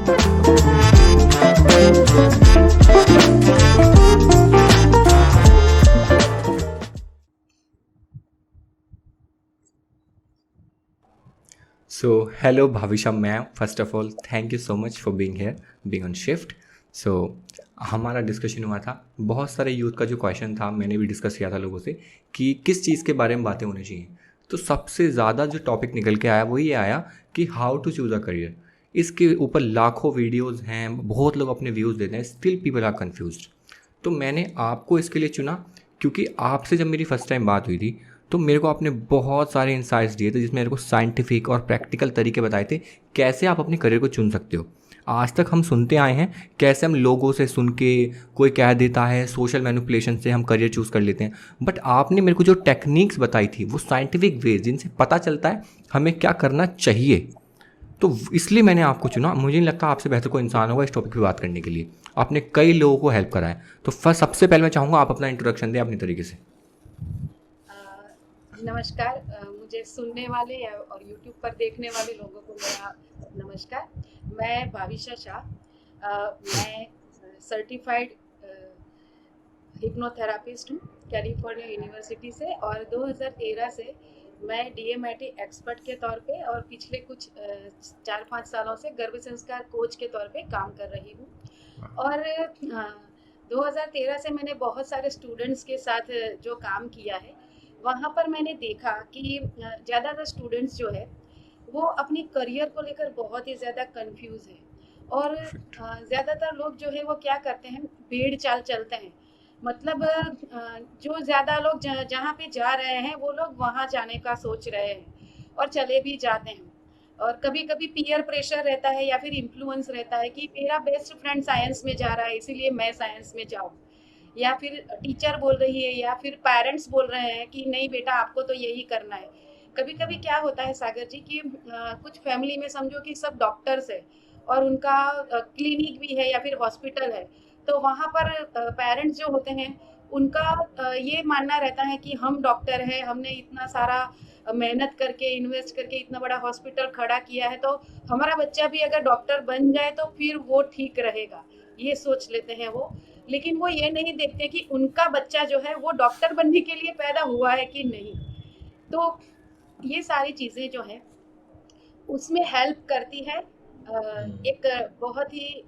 So, hello Bhavisha ma'am. First of all, thank you so much for being here, being on shift. So, हमारा discussion हुआ था, बहुत सारे youth का जो क्वेश्चन था मैंने भी डिस्कस किया था लोगों से कि किस चीज़ के बारे में बातें होनी चाहिए। तो सबसे ज़्यादा जो टॉपिक निकल के आया वो ये आया कि how to choose a career. इसके ऊपर लाखों वीडियोस हैं, बहुत लोग अपने व्यूज़ देते हैं, स्टिल पीपल आर कन्फ्यूज्ड। तो मैंने आपको इसके लिए चुना क्योंकि आपसे जब मेरी फर्स्ट टाइम बात हुई थी तो मेरे को आपने बहुत सारे इंसाइट्स दिए थे, जिसमें मेरे को साइंटिफिक और प्रैक्टिकल तरीके बताए थे कैसे आप अपने करियर को चुन सकते हो। आज तक हम सुनते आए हैं कैसे हम लोगों से सुन के, कोई कह देता है सोशल मैनिपुलेशन से हम करियर चूज़ कर लेते हैं, बट आपने मेरे को जो टेक्निक्स बताई थी वो साइंटिफिक वेज जिनसे पता चलता है हमें क्या करना चाहिए। तो इसलिए मैंने आपको चुना। मुझे नहीं लगता आपसे बेहतर कोई इंसान होगा इस टॉपिक पे बात करने के लिए। आपने कई लोगों को हेल्प करा है। तो फर्स्ट सबसे पहले मैं चाहूँगा आप अपना इंट्रोडक्शन दें अपने तरीके से। नमस्कार। मुझे सुनने वाले और यूट्यूब पर देखने वाले लोगों को मेरा नमस्कार। मैं भाविशा शाह, मैं सर्टिफाइड हिप्नोथेरापिस्ट हूँ कैलिफोर्निया यूनिवर्सिटी से, और 2013 से मैं DMIT एक्सपर्ट के तौर पे और पिछले कुछ 4-5 सालों से गर्भ संस्कार कोच के तौर पे काम कर रही हूँ। और 2013 से मैंने बहुत सारे स्टूडेंट्स के साथ जो काम किया है, वहाँ पर मैंने देखा कि ज़्यादातर स्टूडेंट्स जो है वो अपनी करियर को लेकर बहुत ही ज़्यादा कंफ्यूज है। और ज़्यादातर लोग जो है वो क्या करते हैं, भेड़ चाल चलते हैं। मतलब जो ज़्यादा लोग जहाँ पे जा रहे हैं वो लोग वहाँ जाने का सोच रहे हैं और चले भी जाते हैं। और कभी कभी पीयर प्रेशर रहता है या फिर इन्फ्लुएंस रहता है कि मेरा बेस्ट फ्रेंड साइंस में जा रहा है इसीलिए मैं साइंस में जाऊँ, या फिर टीचर बोल रही है या फिर पेरेंट्स बोल रहे हैं कि नहीं बेटा आपको तो यही करना है। कभी कभी क्या होता है सागर जी कि कुछ फैमिली में समझो कि सब डॉक्टर्स है और उनका क्लिनिक भी है या फिर हॉस्पिटल है, तो वहाँ पर पेरेंट्स जो होते हैं उनका ये मानना रहता है कि हम डॉक्टर हैं, हमने इतना सारा मेहनत करके इन्वेस्ट करके इतना बड़ा हॉस्पिटल खड़ा किया है, तो हमारा बच्चा भी अगर डॉक्टर बन जाए तो फिर वो ठीक रहेगा, ये सोच लेते हैं वो। लेकिन वो ये नहीं देखते कि उनका बच्चा जो है वो डॉक्टर बनने के लिए पैदा हुआ है कि नहीं। तो ये सारी चीज़ें जो है उसमें हेल्प करती है। एक बहुत ही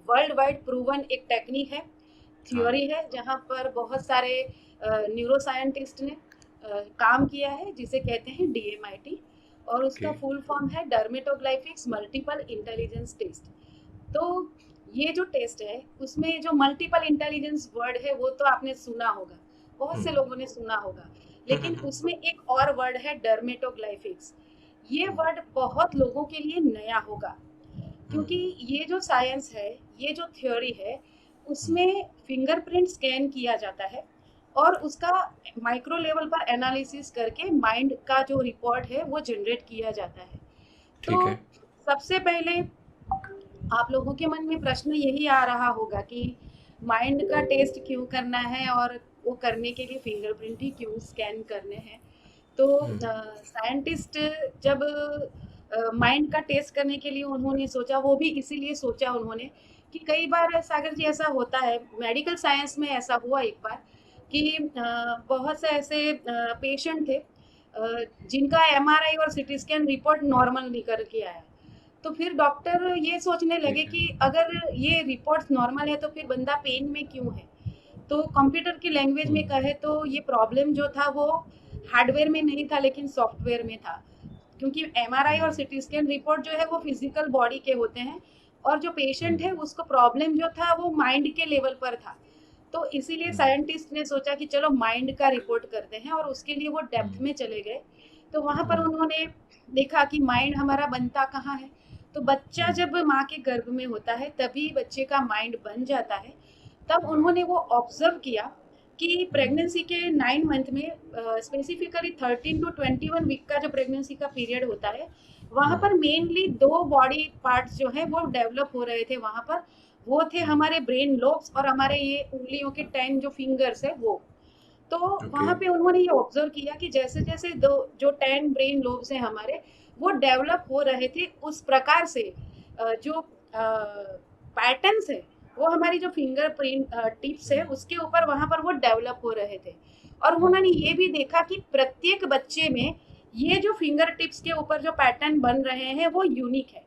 वर्ल्ड वाइड प्रूवन एक टेक्निक है, थ्योरी है, जहाँ पर बहुत सारे न्यूरो साइंटिस्ट ने काम किया है, जिसे कहते हैं DMIT, और उसका फुल फॉर्म है डर्मेटोग्लाइफिक्स मल्टीपल इंटेलिजेंस टेस्ट। तो ये जो टेस्ट है उसमें जो मल्टीपल इंटेलिजेंस वर्ड है वो तो आपने सुना होगा, बहुत से लोगों ने सुना होगा, लेकिन उसमें एक और वर्ड है डर्मेटोग्लाइफिक्स। ये वर्ड बहुत लोगों के लिए नया होगा, क्योंकि ये जो साइंस है, ये जो थ्योरी है, उसमें फिंगरप्रिंट स्कैन किया जाता है और उसका माइक्रो लेवल पर एनालिसिस करके माइंड का जो रिपोर्ट है वो जनरेट किया जाता है। तो सबसे पहले आप लोगों के मन में प्रश्न यही आ रहा होगा कि माइंड का टेस्ट क्यों करना है और वो करने के लिए फिंगरप्रिंट ही क्यों स्कैन करने हैं। तो साइंटिस्ट जब माइंड का टेस्ट करने के लिए उन्होंने सोचा, वो भी इसीलिए सोचा उन्होंने कि कई बार सागर जी ऐसा होता है, मेडिकल साइंस में ऐसा हुआ एक बार कि बहुत से ऐसे पेशेंट थे जिनका MRI और CT स्कैन रिपोर्ट नॉर्मल निकल के आया। तो फिर डॉक्टर ये सोचने लगे कि अगर ये रिपोर्ट्स नॉर्मल है तो फिर बंदा पेन में क्यों है। तो कंप्यूटर की लैंग्वेज में कहे तो ये प्रॉब्लम जो था वो हार्डवेयर में नहीं था लेकिन सॉफ्टवेयर में था, क्योंकि MRI और CT स्कैन रिपोर्ट जो है वो फिजिकल बॉडी के होते हैं और जो पेशेंट है उसको प्रॉब्लम जो था वो माइंड के लेवल पर था। तो इसीलिए साइंटिस्ट ने सोचा कि चलो माइंड का रिपोर्ट करते हैं, और उसके लिए वो डेप्थ में चले गए। तो वहाँ पर उन्होंने देखा कि माइंड हमारा बनता कहाँ है। तो बच्चा जब माँ के गर्भ में होता है तभी बच्चे का माइंड बन जाता है। तब उन्होंने वो ऑब्जर्व किया कि प्रेगनेंसी के 9 मंथ में स्पेसिफिकली 13 to 21 वीक का जो प्रेगनेंसी का पीरियड होता है, वहाँ पर मेनली 2 बॉडी पार्ट्स जो है वो डेवलप हो रहे थे। वहाँ पर वो थे हमारे ब्रेन लोब्स और हमारे ये उंगलियों के 10 जो फिंगर्स है वो। तो वहाँ पे उन्होंने ये ऑब्जर्व किया कि जैसे जैसे जो 10 ब्रेन लोब्स हैं हमारे वो डेवलप हो रहे थे, उस प्रकार से जो पैटर्न्स है वो हमारी जो फिंगरप्रिंट टिप्स है उसके ऊपर वहाँ पर वो डेवलप हो रहे थे। और उन्होंने ये भी देखा कि प्रत्येक बच्चे में ये जो फिंगर टिप्स के ऊपर जो पैटर्न बन रहे हैं वो यूनिक है,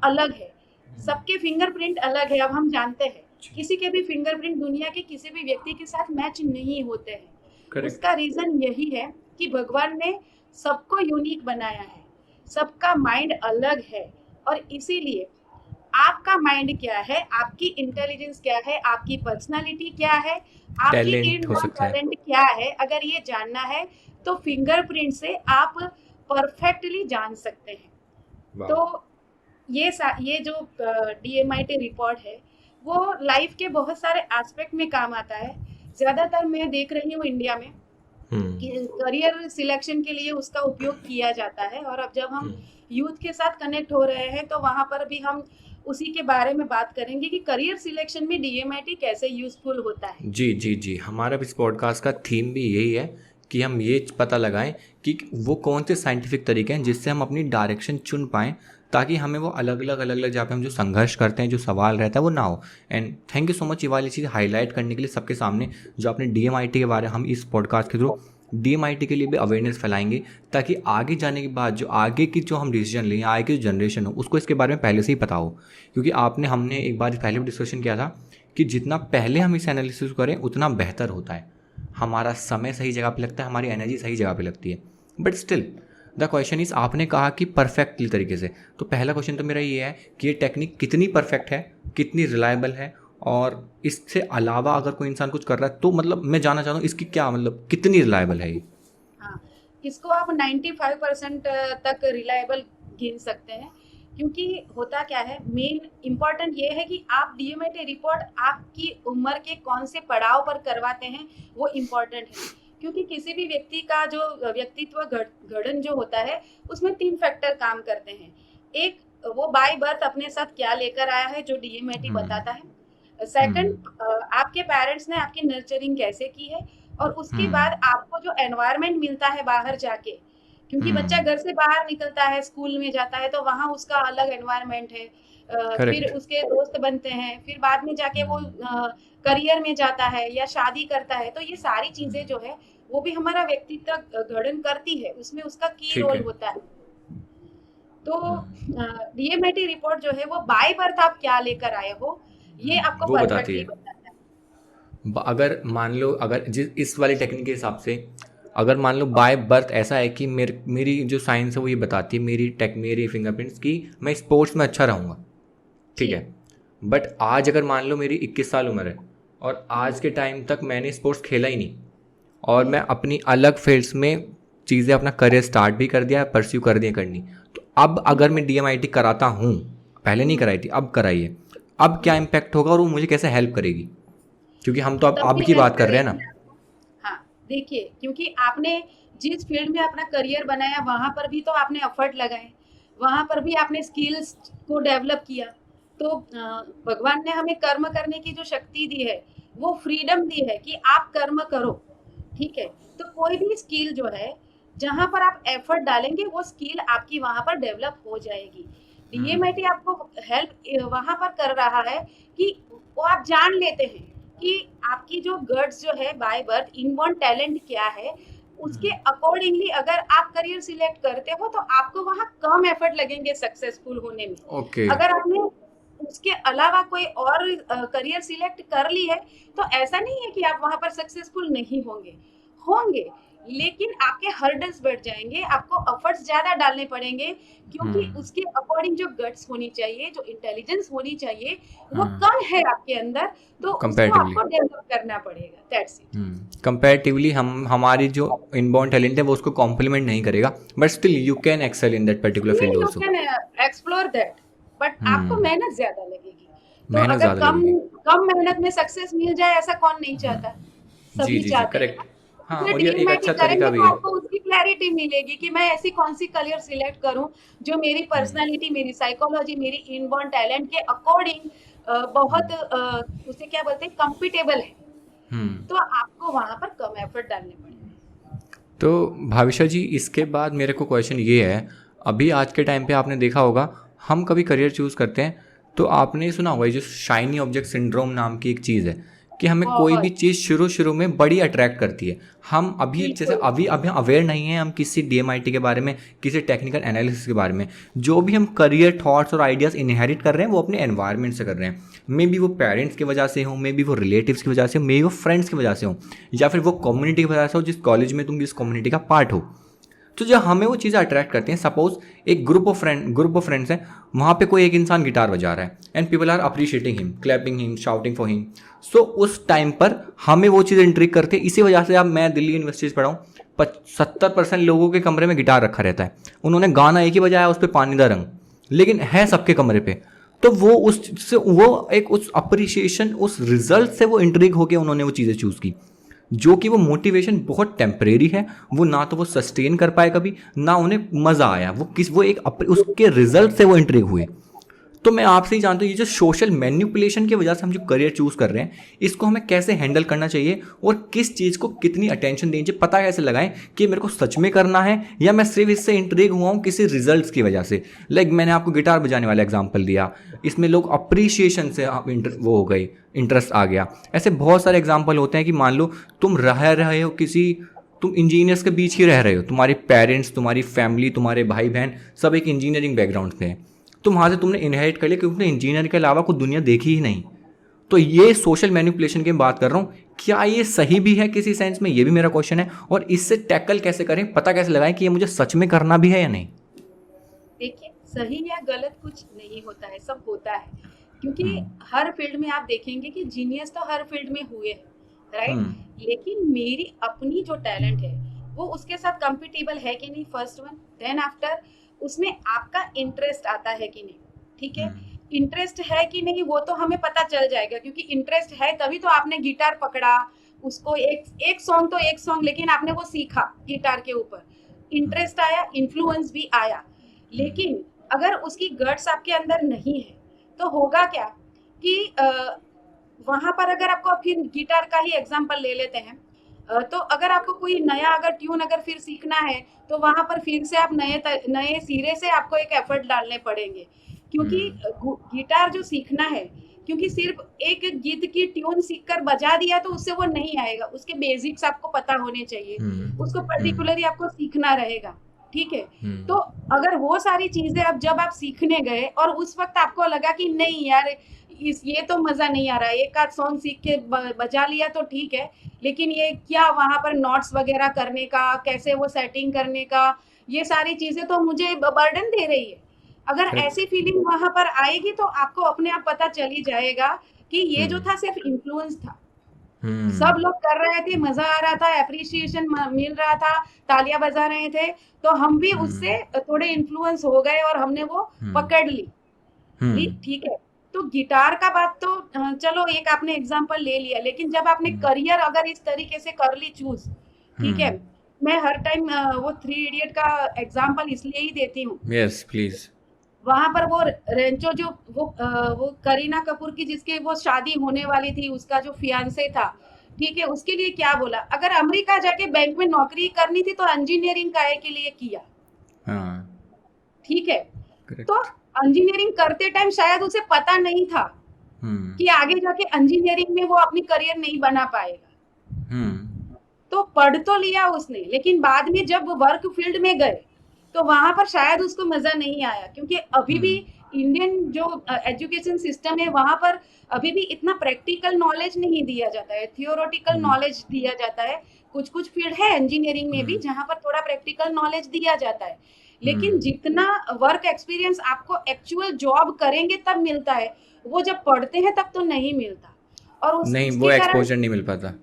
अलग है। सबके फिंगरप्रिंट अलग है। अब हम जानते हैं किसी के भी फिंगरप्रिंट दुनिया के किसी भी व्यक्ति के साथ मैच नहीं होते हैं। करेक्ट। उसका रीजन यही है कि भगवान ने सबको यूनिक बनाया है, सबका माइंड अलग है। और इसीलिए आपका माइंड क्या है, आपकी इंटेलिजेंस क्या है, आपकी पर्सनालिटी क्या है, आपकी टैलेंट हो सकता है। टैलेंट क्या है, अगर ये जानना है तो फिंगरप्रिंट से आप परफेक्टली जान सकते हैं। वाह। तो ये जो DMIT रिपोर्ट है वो लाइफ के बहुत सारे एस्पेक्ट में काम आता है। ज़्यादातर मैं देख रही हूँ इंडिया में कि करियर सिलेक्शन के लिए उसका उपयोग किया जाता है। और अब जब हम यूथ के साथ कनेक्ट हो रहे हैं तो वहाँ पर भी हम उसी के बारे में बात करेंगे कि करियर सिलेक्शन में DMIT कैसे यूजफुल होता है। जी जी जी, हमारा इस पॉडकास्ट का थीम भी यही है कि हम ये पता लगाएं कि वो कौन से साइंटिफिक तरीके हैं जिससे हम अपनी डायरेक्शन चुन पाएँ, ताकि हमें वो अलग अलग जहाँ पे हम जो संघर्ष करते हैं, जो सवाल रहता है वो ना हो। And thank you so much ये वाली चीज़ हाईलाइट करने के लिए सबके सामने, जो आपने DMIT के बारे में, हम इस पॉडकास्ट के थ्रू DMIT के लिए भी अवेयरनेस फैलाएंगे, ताकि आगे जाने के बाद जो आगे की जो हम डिसीजन लें, आगे की जो जनरेशन हो उसको इसके बारे में पहले से ही पता हो। क्योंकि हमने एक बार पहले भी डिस्कशन किया था कि जितना पहले हम इस एनालिसिस करें उतना बेहतर होता है, हमारा समय सही जगह पे लगता है, हमारी एनर्जी सही जगह पे लगती है। But still the question is, आपने कहा कि परफेक्टली तरीके से, तो पहला क्वेश्चन तो मेरा ये है कि ये टेक्निक कितनी परफेक्ट है, कितनी रिलायबल है, और इससे अलावा अगर कोई इंसान कुछ कर रहा है तो मतलब मैं जानना चाहता हूँ इसकी क्या मतलब कितनी रिलायबल है ये। हाँ, इसको आप 95% तक रिलायबल गिन सकते हैं। क्योंकि होता क्या है, मेन इम्पॉर्टेंट ये है कि आप DMIT रिपोर्ट आपकी उम्र के कौन से पड़ाव पर करवाते हैं वो इम्पॉर्टेंट है। क्योंकि किसी भी व्यक्ति का जो व्यक्तित्व गठन जो होता है उसमें 3 फैक्टर काम करते हैं। एक, वो बाय बर्थ अपने साथ क्या लेकर आया है जो DMIT बताता है। सेकंड, आपके पेरेंट्स ने आपकी नर्चरिंग कैसे की है। और उसके बाद आपको जो एनवायरनमेंट मिलता है बाहर जाके, क्योंकि बच्चा घर से बाहर निकलता है, स्कूल में जाता है तो वहाँ उसका अलग एनवायरनमेंट है। फिर करेक्ट। उसके दोस्त बनते हैं, फिर बाद में जाके वो करियर में जाता है या शादी करता है। तो ये सारी चीजें जो है वो भी हमारा व्यक्तित्व गठन करती है, उसमें उसका की ठीक रोल है। होता है। तो DMIT रिपोर्ट जो है वो बाय बर्थ आप क्या लेकर आए हो ये आपको वो बताती परफेक्टली है। बताता है। अगर मान लो, अगर जिस इस वाली टेक्निक के हिसाब से, अगर मान लो बाय बर्थ ऐसा है कि मेरी जो साइंस है वो ये बताती है, मेरी फिंगरप्रिंट्स की मैं स्पोर्ट्स में अच्छा रहूँगा, ठीक जी। है। बट आज अगर मान लो मेरी 21 साल उम्र है और आज के टाइम तक मैंने स्पोर्ट्स खेला ही नहीं, और मैं अपनी अलग फील्ड्स में चीज़ें, अपना करियर स्टार्ट भी कर दिया, परस्यू कर दिया करनी, तो अब अगर मैं DMIT कराता हूँ, पहले नहीं कराई थी अब कराइए, अब क्या इम्पैक्ट होगा और वो मुझे कैसे हेल्प करेगी, क्योंकि हम तो तब अब भी की हेल्प बात कर रहे हैं करेगी ना। आपको। हाँ, देखिए, क्योंकि आपने जिस फील्ड में अपना करियर बनाया वहां पर भी तो आपने एफर्ट लगाए, वहां पर भी आपने स्किल्स को डेवलप किया। तो भगवान ने हमें कर्म करने की जो शक्ति दी है, वो फ्रीडम दी है कि आप कर्म करो, ठीक है। तो कोई भी स्किल जो है, जहां पर आप एफर्ट डालेंगे वो स्किल आपकी वहां पर डेवलप हो जाएगी। DMIT आपको हेल्प वहां पर कर रहा है कि वो आप जान लेते हैं कि आपकी जो गट्स जो है बाय बर्थ इनबॉर्न टैलेंट क्या है, उसके अकॉर्डिंगली अगर आप करियर सिलेक्ट करते हो तो आपको वहाँ कम एफर्ट लगेंगे सक्सेसफुल होने में। ओके। अगर आपने उसके अलावा कोई और करियर सिलेक्ट कर ली है तो ऐसा नहीं है कि आप वहां पर सक्सेसफुल नहीं होंगे, लेकिन आपके हर्डल्स बढ़ जाएंगे, आपको एफर्ट्स ज्यादा डालने पड़ेंगे, क्योंकि उसके अकॉर्डिंग जो गट्स होनी चाहिए, जो इंटेलिजेंस होनी चाहिए, वो कम है आपके अंदर, तो उसको कंपैरेटिवली आपको डेवलप करना पड़ेगा। That's it. कंपैरेटिवली हमारी जो इनबॉर्न टैलेंट है वो उसको कॉम्प्लीमेंट नहीं करेगा, but still you can excel in that particular still field you also. Can explore that, but आपको मेहनत ज्यादा लगेगी। तो मेहनत अगर ज़्यादा कम लगेगी। कम मेहनत में सक्सेस मिल जाए, ऐसा कौन नहीं चाहता, जी सभी जी जी, चाहते हैं करेक्ट। ना। हाँ, इसलिए और ये एक DMIT अच्छा तरीका करेंगे भी तो है। आपको उसकी क्लैरिटी मिलेगी कि मैं ऐसी कौन सी करियर सिलेक्ट करूं जो मेरी पर्सनालिटी, मेरी साइकोलॉजी, मेरी इनबॉर्न टैलेंट के अकॉर्डिंग बहुत उसे क्या बोलते हैं, कंफर्टेबल है। तो आपको वहां पर कम एफर्ट डालने पड़ेंगे। तो भाविशा जी, इसके बाद मेरे को क्वेश्चन ये है, अभी आज के टाइम पे आपने देखा होगा हम कभी करियर चूज़ करते हैं तो आपने सुना होगा ये जो शाइनी ऑब्जेक्ट सिंड्रोम नाम की एक चीज़ है कि हमें कोई भी बहुत चीज़ शुरू में बड़ी अट्रैक्ट करती है। हम अभी जैसे बिल्कुल अभी अभी अवेयर नहीं हैं हम किसी DMIT के बारे में, किसी टेक्निकल एनालिसिस के बारे में। जो भी हम करियर थॉट्स और आइडियाज़ इनहेरिट कर रहे हैं वो अपने एनवायरनमेंट से कर रहे हैं। मे बी वो पेरेंट्स की वजह से हो, मे बी वो रिलेटिव्स की वजह से हो, मे बी वो फ्रेंड्स की वजह से हो, या फिर वो कम्युनिटी की वजह से हो जिस कॉलेज में तुम जिस कम्युनिटी का पार्ट हो। तो जब हमें वो चीज़ें अट्रैक्ट करती हैं, सपोज एक ग्रुप ऑफ फ्रेंड्स हैं, वहाँ पे कोई एक इंसान गिटार बजा रहा है and people are appreciating him, clapping him, shouting for him. So उस टाइम पर हमें वो चीज़ इंट्रिग करती है। इसी वजह से अब मैं दिल्ली यूनिवर्सिटी से पढ़ा हूँ, 70% लोगों के कमरे में गिटार रखा रहता है। उन्होंने गाना एक ही बजाया, उस पर पानीदा रंग, लेकिन है सबके कमरे पे। तो वो उससे वो एक उस अप्रिशिएशन, उस रिजल्ट से वो इंट्रिग होकर उन्होंने वो चीज़ें चूज़ की, जो कि वो मोटिवेशन बहुत टेम्परेरी है। वो ना तो वो सस्टेन कर पाए कभी, ना उन्हें मज़ा आया। वो उसके रिजल्ट से वो इंट्रिग हुए। तो मैं आपसे ही जानता हूँ, ये जो सोशल मैनिपुलेशन की वजह से हम जो करियर चूज़ कर रहे हैं, इसको हमें कैसे हैंडल करना चाहिए और किस चीज़ को कितनी अटेंशन देनी चाहिए, पता कैसे लगाएं कि मेरे को सच में करना है या मैं सिर्फ इससे इंट्रिग हुआ हूँ किसी रिजल्ट्स की वजह से। लाइक मैंने आपको गिटार बजाने वाला एग्जाम्पल दिया, इसमें लोग अप्रिशिएशन से वो हो गए, इंटरेस्ट आ गया। ऐसे बहुत सारे एग्जाम्पल होते हैं कि मान लो तुम रह रहे हो तुम इंजीनियर्स के बीच ही रह रहे हो, तुम्हारे पेरेंट्स, तुम्हारी फैमिली, तुम्हारे भाई बहन सब एक इंजीनियरिंग बैकग्राउंड से हैं, तो वहाँ से तुमने इनहेरिट कर लिया क्योंकि तुमने इंजीनियर के अलावा कोई दुनिया देखी ही नहीं। तो ये सोशल मैनिपुलेशन की बात कर रहा हूँ, क्या ये सही भी है किसी सेंस में, ये भी मेरा क्वेश्चन है। और इससे टैकल कैसे करें, पता कैसे लगाएं कि ये मुझे सच में करना भी है या नहीं। देखिए, सही या गलत कुछ नहीं होता है, सब होता है। क्योंकि हर फील्ड में आप देखेंगे कि जीनियस तो हर फील्ड में हुए हैं, राइट। लेकिन मेरी अपनी जो टैलेंट है वो उसके साथ कंपेटिबल है कि नहीं, फर्स्ट वन। देन आफ्टर उसमें आपका इंटरेस्ट आता है कि नहीं, ठीक है। इंटरेस्ट है कि नहीं वो तो हमें पता चल जाएगा, क्योंकि इंटरेस्ट है तभी तो आपने गिटार पकड़ा, उसको एक सॉन्ग तो एक सॉन्ग, लेकिन आपने वो सीखा गिटार के ऊपर, इंटरेस्ट आया, इन्फ्लुएंस भी आया। लेकिन अगर उसकी गट्स आपके अंदर नहीं है तो होगा क्या कि वहां पर अगर आपको, फिर गिटार का ही एग्जांपल ले लेते हैं, तो अगर आपको कोई नया अगर ट्यून अगर फिर सीखना है तो वहां पर फिर से आप नए सिरे से आपको एक एफर्ट डालने पड़ेंगे। क्योंकि गिटार जो सीखना है, क्योंकि सिर्फ एक गीत की ट्यून सीखकर बजा दिया तो उससे वो नहीं आएगा, उसके बेसिक्स आपको पता होने चाहिए, उसको पर्टिकुलरली आपको सीखना रहेगा, ठीक है। तो अगर वो सारी चीजें अब जब आप सीखने गए और उस वक्त आपको लगा कि नहीं यार ये तो मजा नहीं आ रहा है, एक आध सॉन्ग सीख के बजा लिया तो ठीक है, लेकिन ये क्या वहां पर नोट्स वगैरह करने का, कैसे वो सेटिंग करने का, ये सारी चीजें तो मुझे बर्डन दे रही है। अगर ऐसी फीलिंग वहां पर आएगी तो आपको अपने आप पता चल ही जाएगा कि ये जो था सिर्फ इन्फ्लुएंस था। सब लोग कर रहे थे, मजा आ रहा था, एप्रिसिएशन मिल रहा था, तालियां बजा रहे थे, तो हम भी उससे थोड़े इन्फ्लुएंस हो गए और हमने वो पकड़ ली, ठीक है। तो गिटार का बात तो चलो एक आपने एग्जांपल ले लिया, लेकिन जब आपने करियर अगर इस तरीके से कर ली चूज, ठीक है। मैं हर टाइम वो 3 इडियट का एग्जांपल इसलिए ही देती हूँ। Yes please. वहां पर वो रेंचो जो वो करीना कपूर की जिसके वो शादी होने वाली थी, उसका जो फियांसे था, ठीक है, उसके लिए क्या बोला, अगर अमेरिका जाके बैंक में नौकरी करनी थी तो इंजीनियरिंग काहे के लिए किया, ठीक है। तो इंजीनियरिंग करते टाइम शायद उसे पता नहीं था कि आगे जाके इंजीनियरिंग में वो अपनी करियर नहीं बना पाएगा। तो पढ़ तो लिया उसने, लेकिन बाद में जब वर्क फील्ड में गए तो वहां पर शायद उसको मजा नहीं आया, क्योंकि अभी भी इंडियन जो एजुकेशन सिस्टम है वहां पर अभी भी इतना प्रैक्टिकल नॉलेज नहीं दिया जाता है, थियोरेटिकल नॉलेज दिया जाता है। कुछ कुछ फील्ड है इंजीनियरिंग में भी जहां पर थोड़ा प्रैक्टिकल नॉलेज दिया जाता है, लेकिन जितना वर्क एक्सपीरियंस आपको एक्चुअल जॉब करेंगे तब मिलता है, वो जब पढ़ते हैं तब तो नहीं मिलता। और नहीं, वो एक्सपोजर नहीं मिल पाता,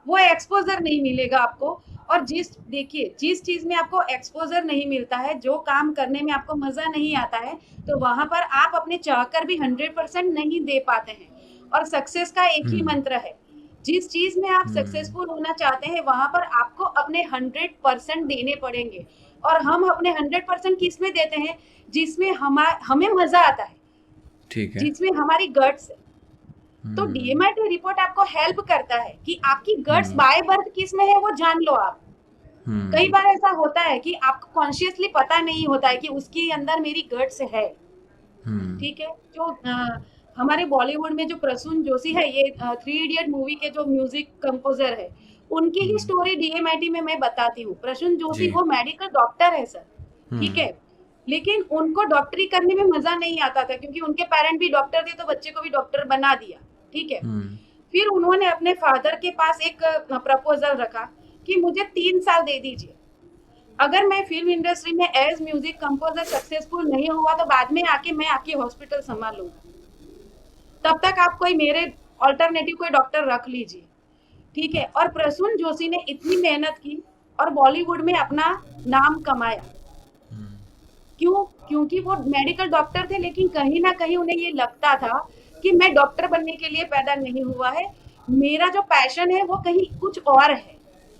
वो एक्सपोजर नहीं मिलेगा आपको। और देखिए जिस चीज में आपको एक्सपोजर नहीं मिलता है, जो काम करने में आपको मजा नहीं आता है, तो वहां पर आप अपने चाहकर भी 100% नहीं दे पाते हैं। और सक्सेस का एक ही मंत्र है, जिस चीज में आप सक्सेसफुल होना चाहते हैं वहां पर आपको अपने 100% देने पड़ेंगे। और हम अपने 100% किस में देते हैं, जिसमें हमें मजा आता है, ठीक है, जिसमें हमारी गट्स है। तो DMIT रिपोर्ट आपको हेल्प करता है कि आपकी गट्स बाय बर्थ किस में है वो जान लो आप। कई बार ऐसा होता है कि आपको कॉन्शियसली पता नहीं होता है कि उसके अंदर मेरी गट्स है, ठीक है। जो हमारे बॉलीवुड में जो प्रसून जोशी है, ये थ्री इडियट मूवी के जो म्यूजिक कंपोजर है, उनकी ही स्टोरी डीएमआईटी में मैं बताती हूँ। प्रसून जोशी जी। वो मेडिकल डॉक्टर है सर, ठीक है, लेकिन उनको डॉक्टरी करने में मजा नहीं आता था क्योंकि उनके पेरेंट भी डॉक्टर थे, तो बच्चे को भी डॉक्टर बना दिया, ठीक है। फिर उन्होंने अपने फादर के पास एक प्रपोजल रखा कि मुझे 3 साल दे दीजिए, अगर मैं फिल्म इंडस्ट्री में एज म्यूजिक कंपोजर सक्सेसफुल नहीं हुआ तो बाद में आके मैं आपकी हॉस्पिटल संभाल लूंगा, तब तक आप कोई मेरे ऑल्टरनेटिव कोई डॉक्टर रख लीजिए, ठीक है। और प्रसून जोशी ने इतनी मेहनत की और बॉलीवुड में अपना नाम कमाया। क्यों? क्योंकि वो मेडिकल डॉक्टर थे, लेकिन कहीं ना कहीं उन्हें ये लगता था कि मैं डॉक्टर बनने के लिए पैदा नहीं हुआ है, मेरा जो पैशन है वो कहीं कुछ और है।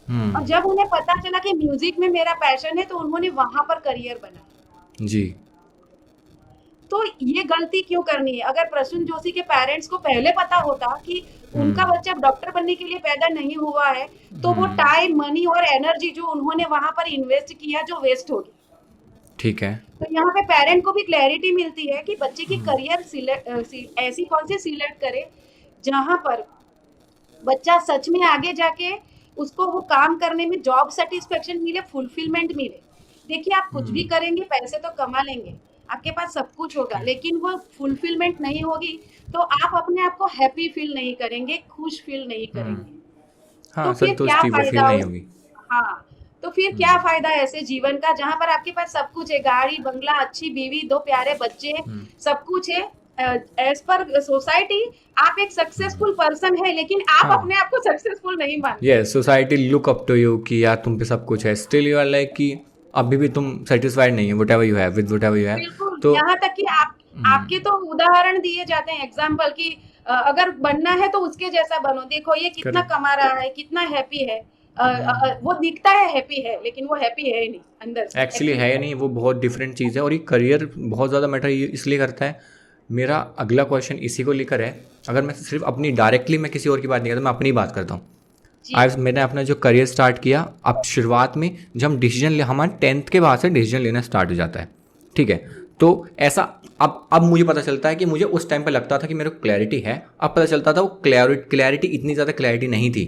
और जब उन्हें पता चला कि म्यूजिक में मेरा पैशन है, तो उन्होंने वहां पर करियर बनाया। जी। तो ये गलती क्यों करनी है? अगर प्रसून जोशी के पेरेंट्स को पहले पता होता कि उनका बच्चा डॉक्टर बनने के लिए पैदा नहीं हुआ है, तो वो टाइम, मनी और एनर्जी जो उन्होंने वहां पर इन्वेस्ट किया, जो वेस्ट हो गया। ठीक है। तो यहाँ पे पेरेंट को भी क्लैरिटी मिलती है कि बच्चे की करियर ऐसी कौन सी सिलेक्ट करे जहां पर बच्चा सच में आगे जाके उसको वो काम करने में जॉब सेटिस्फेक्शन मिले, फुलफिलमेंट मिले। देखिए, आप कुछ भी करेंगे, पैसे तो कमा लेंगे, आपके पास सब कुछ होगा, लेकिन वो फुलफिलमेंट नहीं होगी तो आप अपने आप को हैप्पी फील नहीं करेंगे, खुश फील नहीं करेंगे। हाँ, तो फिर क्या संतुष्टि वो फील फायदा नहीं होगी। हाँ, तो फिर क्या फायदा ऐसे जीवन का जहां पर आपके पास सब कुछ है, गाड़ी बंगला, अच्छी बीवी, 2 प्यारे बच्चे, सब कुछ है। एज पर सोसाइटी आप एक सक्सेसफुल पर्सन है, लेकिन आप हाँ। अपने आप को सक्सेसफुल नहीं मानते। Yes, society look up to you कि यार तुम पे सब कुछ है, स्टिल यू आर लाइक कि अभी भी तुम सेटिस्फाइड नहीं है what ever you have with what ever you have. बिल्कुल, तो यहाँ तक कि आपके तो उदाहरण दिए जाते हैं, एग्जाम्पल की अगर बनना है तो उसके जैसा बनो, देखो ये कितना Correct. कमा रहा है, कितना हैप्पी है। वो दिखता है हैप्पी है, लेकिन वो हैप्पी है ही नहीं अंदर से। एक्चुअली है या नहीं, वो बहुत डिफरेंट चीज़ है। और ये करियर बहुत ज़्यादा मैटर इसलिए करता है। मेरा अगला क्वेश्चन इसी को लेकर है। अगर मैं सिर्फ अपनी डायरेक्टली मैं किसी और की बात नहीं करता, मैं अपनी बात करता हूँ। आज मैंने अपना जो करियर स्टार्ट किया, अब शुरुआत में जब हम डिसीजन ले, हमारे 10th के बाद से डिसीजन लेना स्टार्ट हो जाता है, ठीक है। तो ऐसा अब मुझे पता चलता है कि मुझे उस टाइम पे लगता था कि मेरे को क्लैरिटी है, अब पता चलता था वो क्लैरिटी इतनी ज़्यादा क्लैरिटी नहीं थी।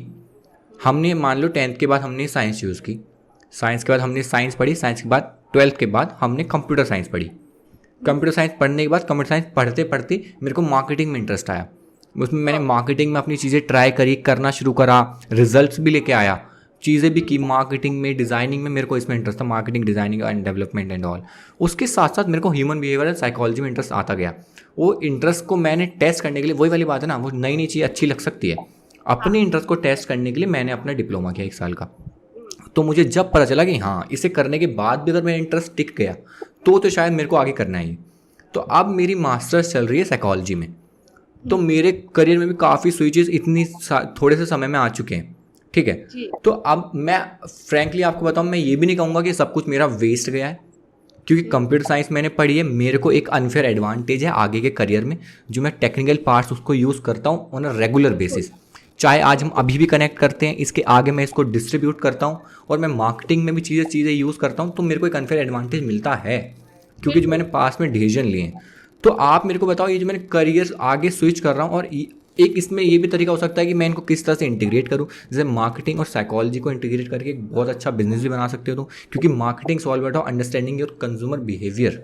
हमने मान लो 10th के बाद हमने साइंस चूज़ की, साइंस के बाद हमने साइंस पढ़ी, साइंस के बाद 12th के बाद हमने कंप्यूटर साइंस पढ़ी। कंप्यूटर साइंस पढ़ने के बाद कंप्यूटर साइंस पढ़ते पढ़ते मेरे को मार्केटिंग में इंटरेस्ट आया। उसमें मैंने मार्केटिंग में अपनी चीज़ें ट्राई करी, करना शुरू करा, रिजल्ट्स भी लेके आया, चीज़ें भी की मार्केटिंग में, डिज़ाइनिंग में मेरे को इसमें इंटरेस्ट था, marketing, designing and development and all. उसके साथ साथ मेरे को ह्यूमन बिहेवियर साइकोलॉजी में इंटरेस्ट आता गया। वो इंटरेस्ट को मैंने टेस्ट करने के लिए, वही वाली बात है ना, वो नई नई चीज़ अच्छी लग सकती है, अपने इंटरेस्ट को टेस्ट करने के लिए मैंने अपना डिप्लोमा किया 1 साल का। तो मुझे जब पता चला कि हाँ, इसे करने के बाद भी अगर मेरा इंटरेस्ट टिक गया तो शायद मेरे को आगे करना है। तो अब मेरी मास्टर्स चल रही है साइकोलॉजी में। तो मेरे करियर में भी काफ़ी स्विचेस इतनी थोड़े से समय में आ चुके हैं, ठीक है। तो अब मैं फ्रैंकली आपको बताऊं, मैं ये भी नहीं कहूँगा कि सब कुछ मेरा वेस्ट गया है, क्योंकि कंप्यूटर साइंस मैंने पढ़ी है, मेरे को एक अनफेयर एडवांटेज है आगे के करियर में, जो मैं टेक्निकल पार्ट्स उसको यूज़ करता हूँ ऑन अ रेगुलर बेसिस। चाहे आज हम अभी भी कनेक्ट करते हैं, इसके आगे मैं इसको डिस्ट्रीब्यूट करता हूँ और मैं मार्केटिंग में भी चीज़ें यूज़ करता हूँ, तो मेरे को एक अनफेयर एडवांटेज मिलता है, क्योंकि जो मैंने पास में डिसीजन लिए हैं। तो आप मेरे को बताओ, ये जो मैंने करियर आगे स्विच कर रहा हूँ, और एक इसमें ये भी तरीका हो सकता है कि मैं इनको किस तरह से इंटीग्रेट करूँ, जैसे मार्केटिंग और साइकोलॉजी को इंटीग्रेट करके एक बहुत अच्छा बिजनेस भी बना सकते हो तुम, क्योंकि marketing solve out understanding your consumer behaviour,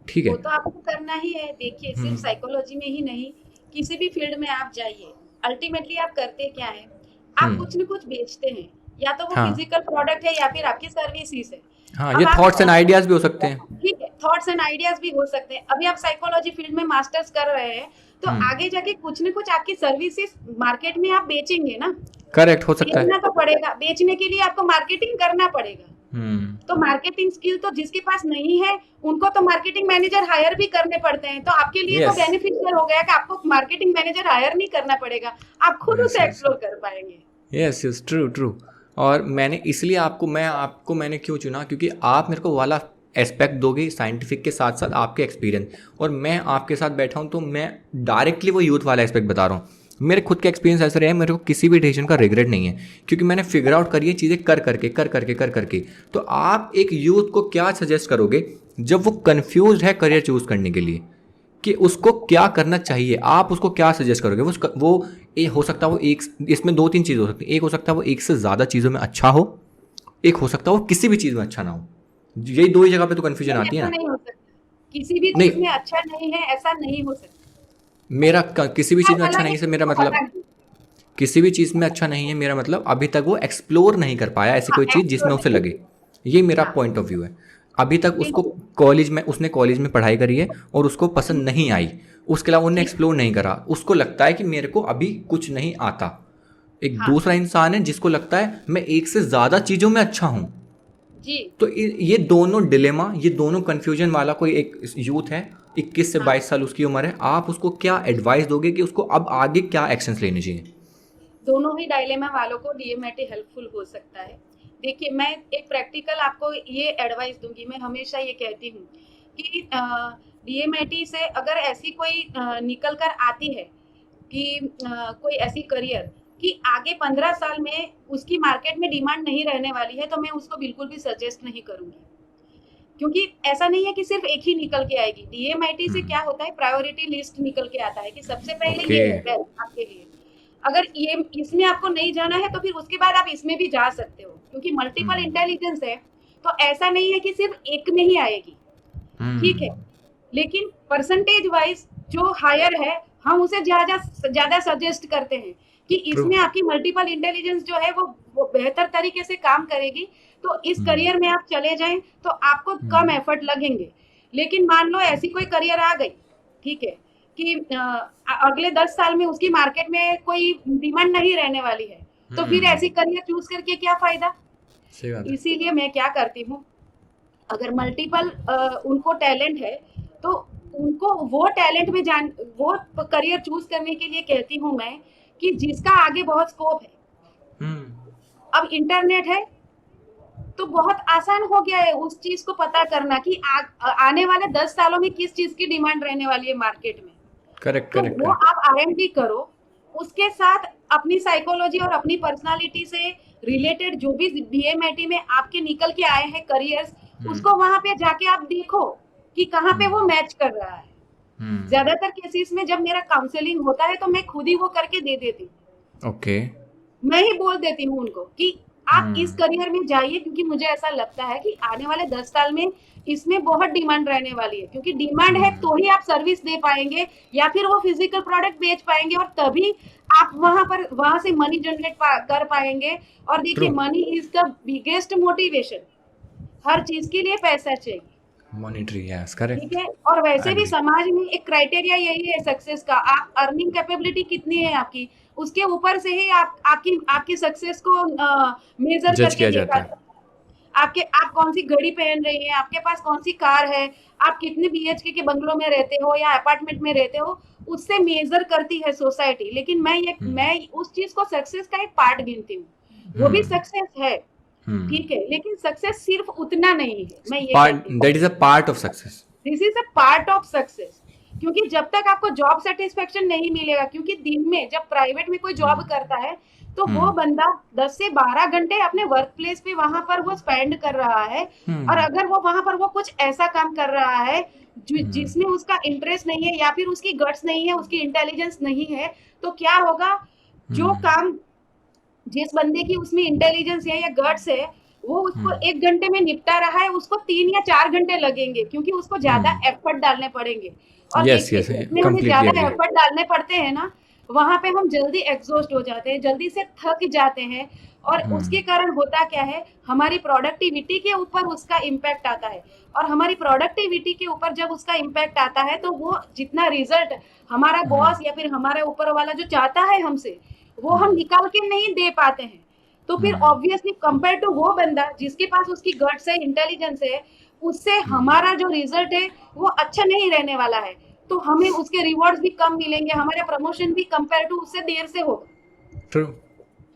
ठीक है। वो तो आपको करना ही है। देखिए, सिर्फ साइकोलॉजी में ही नहीं, किसी भी फील्ड में आप जाइए, अल्टीमेटली आप करते क्या है, आप कुछ न कुछ बेचते हैं, या तो वो फिजिकल प्रोडक्ट है या फिर आपकी सर्विसेज है। हाँ, ये थॉट्स एंड आइडियाज भी हो सकते हैं, ठीक है, थॉट्स एंड आइडियाज भी हो सकते हैं। अभी आप साइकोलॉजी फील्ड में मास्टर्स कर रहे हैं, तो आगे जाके कुछ न कुछ आपकी सर्विसेज मार्केट में आप बेचेंगे ना। करेक्ट, हो सकता है। बेचना तो पड़ेगा, बेचने के लिए आपको मार्केटिंग करना पड़ेगा। तो मार्केटिंग स्किल तो जिसके पास नहीं है, उनको तो मार्केटिंग मैनेजर हायर भी करने पड़ते हैं। तो आपके लिए तो बेनिफिशियल हो गया कि आपको मार्केटिंग मैनेजर हायर नहीं करना पड़ेगा, आप खुद उसे एक्सप्लोर कर पाएंगे। Yes yes, true true. और मैंने इसलिए मैंने क्यों चुना, क्योंकि आप मेरे को वाला एस्पेक्ट दोगे साइंटिफिक के साथ साथ आपके एक्सपीरियंस, और मैं आपके साथ बैठा हूँ तो मैं डायरेक्टली वो यूथ वाला एस्पेक्ट बता रहा हूँ। मेरे खुद के एक्सपीरियंस ऐसे रहे, मेरे को किसी भी डिसीजन का रिग्रेट नहीं है, क्योंकि मैंने फिगर आउट करी है चीज़ें कर करके। तो आप एक यूथ को क्या सजेस्ट करोगे जब वो कंफ्यूज है करियर चूज करने के लिए कि उसको क्या करना चाहिए, आप उसको क्या सजेस्ट करोगे? वो हो सकता है वो एक, इसमें दो तीन चीज़ हो सकती है। एक हो सकता है वो एक से ज़्यादा चीज़ों में अच्छा हो, एक हो सकता है वो किसी भी चीज़ में अच्छा ना हो। यही दो ही जगह पे तो कन्फ्यूजन नहीं, आती है ऐसा ना। नहीं हो सकता। किसी भी नहीं, चीज में अच्छा नहीं है, ऐसा नहीं हो सकता। किसी भी चीज़ में अच्छा अलग है, नहीं से किसी मेरा को पता मतलब, नहीं। किसी भी चीज़ में अच्छा नहीं है मेरा मतलब अभी तक वो एक्सप्लोर नहीं कर पाया ऐसी हाँ, कोई चीज़ एक्सप्लोर जिसमें उसे नहीं लगे। किया। ये मेरा हाँ, पॉइंट ऑफ व्यू है। अभी तक उसको बिल्कुल। कॉलेज में, उसने कॉलेज में पढ़ाई करी है और उसको पसंद नहीं आई, उसके अलावा उन्होंने जी, एक्सप्लोर नहीं करा, उसको लगता है कि मेरे को अभी कुछ नहीं आता। एक हाँ, दूसरा इंसान है जिसको लगता है मैं एक से ज़्यादा चीज़ों में अच्छा हूँ। जी, तो ये दोनों डिलेमा, ये दोनों कन्फ्यूजन वाला कोई एक यूथ है, 21 से हाँ। 22 साल उसकी उम्र है, आप उसको क्या एडवाइस दोगे कि उसको अब आगे क्या एक्शंस लेने चाहिए? दोनों ही डायलेमा वालों को डीएमएटी हेल्पफुल हो सकता है। देखिए, मैं एक प्रैक्टिकल आपको ये एडवाइस दूंगी। मैं हमेशा ये कहती हूँ कि डीएमएटी से अगर ऐसी कोई निकल कर आती है कि कोई ऐसी करियर कि आगे 15 साल में उसकी मार्केट में डिमांड नहीं रहने वाली है, तो मैं उसको बिल्कुल भी सजेस्ट नहीं करूंगी। क्योंकि ऐसा नहीं है कि सिर्फ एक ही निकल के आएगी। डीएमआईटी से क्या होता है, प्रायोरिटी लिस्ट निकल के आता है कि सबसे पहले ओके। ये है बेस्ट आपके लिए। अगर ये इसमें आपको नहीं जाना है तो फिर उसके बाद आप इसमें भी जा सकते हो, क्योंकि मल्टीपल इंटेलिजेंस है। तो ऐसा नहीं है कि सिर्फ एक में ही आएगी, ठीक है। लेकिन परसेंटेज वाइज जो हायर है, हम उसे ज्यादा ज्यादा सजेस्ट करते हैं कि ट्रू। इसमें आपकी मल्टीपल इंटेलिजेंस जो है वो बेहतर तरीके से काम करेगी। तो इस करियर में आप चले जाएं तो आपको कम एफर्ट लगेंगे। लेकिन मान लो ऐसी कोई करियर आ गई, ठीक है, कि अगले 10 साल में उसकी मार्केट में कोई डिमांड नहीं रहने वाली है, तो फिर ऐसी करियर चूज करके क्या फायदा। सही बात है। इसीलिए मैं क्या करती हूँ, अगर मल्टीपल उनको टैलेंट है तो उनको वो टैलेंट में जान, वो करियर चूज करने के लिए कहती हूँ मैं कि जिसका आगे बहुत स्कोप है। अब इंटरनेट है तो बहुत आसान हो गया है उस चीज को पता करना कि आने वाले 10 सालों में किस चीज की डिमांड रहने वाली है मार्केट में। करेक्ट तो करेक्ट वो करेक्ट। आप आरएनडी करो, उसके साथ अपनी साइकोलॉजी और अपनी पर्सनालिटी से रिलेटेड जो भी डीएमआईटी में आपके निकल के आए हैं करियर्स, उसको वहां पे जाके आप देखो कि कहाँ पे वो मैच कर रहा है। ज्यादातर केसेस में जब मेरा काउंसलिंग होता है तो मैं खुद ही वो करके दे देती हूँ। ओके। मैं ही बोल देती हूँ उनको कि आप इस करियर में जाइए, क्योंकि मुझे ऐसा लगता है कि आने वाले 10 साल में इसमें बहुत डिमांड रहने वाली है। क्योंकि डिमांड है तो ही आप सर्विस दे पाएंगे या फिर वो फिजिकल प्रोडक्ट बेच पाएंगे, और तभी आप वहां से मनी जनरेट कर पाएंगे। और देखिए, true. Money is the biggest motivation. हर चीज के लिए पैसा चाहिए, मॉनिटरी, यस ठीक करेक्ट। है। और वैसे भी एग्री। समाज में एक क्राइटेरिया यही है सक्सेस का, आप अर्निंग कैपेबिलिटी कितनी है आपकी, उसके ऊपर से ही आप आपकी आपकी सक्सेस को मेजर जज करके किया देखा जाता है। जाता है। आप कौन सी घड़ी पहन रही हैं, आपके पास कौन सी कार है, आप कितने बीएचके के बंगलों में रहते हो या अपार्टमेंट में रहते हो, उससे मेजर करती है सोसाइटी। लेकिन मैं उस चीज को सक्सेस का एक पार्ट गिनती हूँ। वो भी सक्सेस है, ठीक है, लेकिन सक्सेस सिर्फ उतना नहीं है, मैं ये पार्ट, कहती हूँ। That is a part of success. This is a part of success. क्योंकि जब तक आपको जॉब सेटिस्फेक्शन नहीं मिलेगा, क्योंकि दिन में जब प्राइवेट में कोई जॉब करता है तो वो बंदा 10 से 12 घंटे अपने वर्क प्लेस पे वहां पर वो स्पेंड कर रहा है। और अगर वो वहां पर वो कुछ ऐसा काम कर रहा है जिसमें उसका इंटरेस्ट नहीं है या फिर उसकी गट्स नहीं है, उसकी इंटेलिजेंस नहीं है, तो क्या होगा, जो काम जिस बंदे की उसमें इंटेलिजेंस है या गट्स है, वो उसको 1 घंटे में निपटा रहा है, उसको 3 या 4 घंटे लगेंगे, क्योंकि उसको ज्यादा एफर्ट डालने पड़ेंगे। और यस देखिए, यस, जितने हमें कंप्लीटली ज्यादा एग्री। एफर्ट डालने पड़ते हैं ना, वहां पे हम जल्दी एग्जॉस्ट हो जाते हैं, जल्दी से थक जाते हैं। और उसके कारण होता क्या है, हमारी प्रोडक्टिविटी के ऊपर उसका इम्पैक्ट आता है। और हमारी प्रोडक्टिविटी के ऊपर जब उसका इम्पैक्ट आता है, तो वो जितना रिजल्ट हमारा बॉस या फिर हमारे ऊपर वाला जो चाहता है हमसे, वो हम निकाल के नहीं दे पाते हैं। तो फिर ऑब्वियसली कंपेयर टू वो बंदा जिसके पास उसकी गट्स है, इंटेलिजेंस है, उससे हमारा जो रिजल्ट है वो अच्छा नहीं रहने वाला है। तो हमें उसके रिवॉर्ड्स भी कम मिलेंगे, हमारे प्रमोशन भी कंपेयर टू उससे देर से होगा। ट्रू।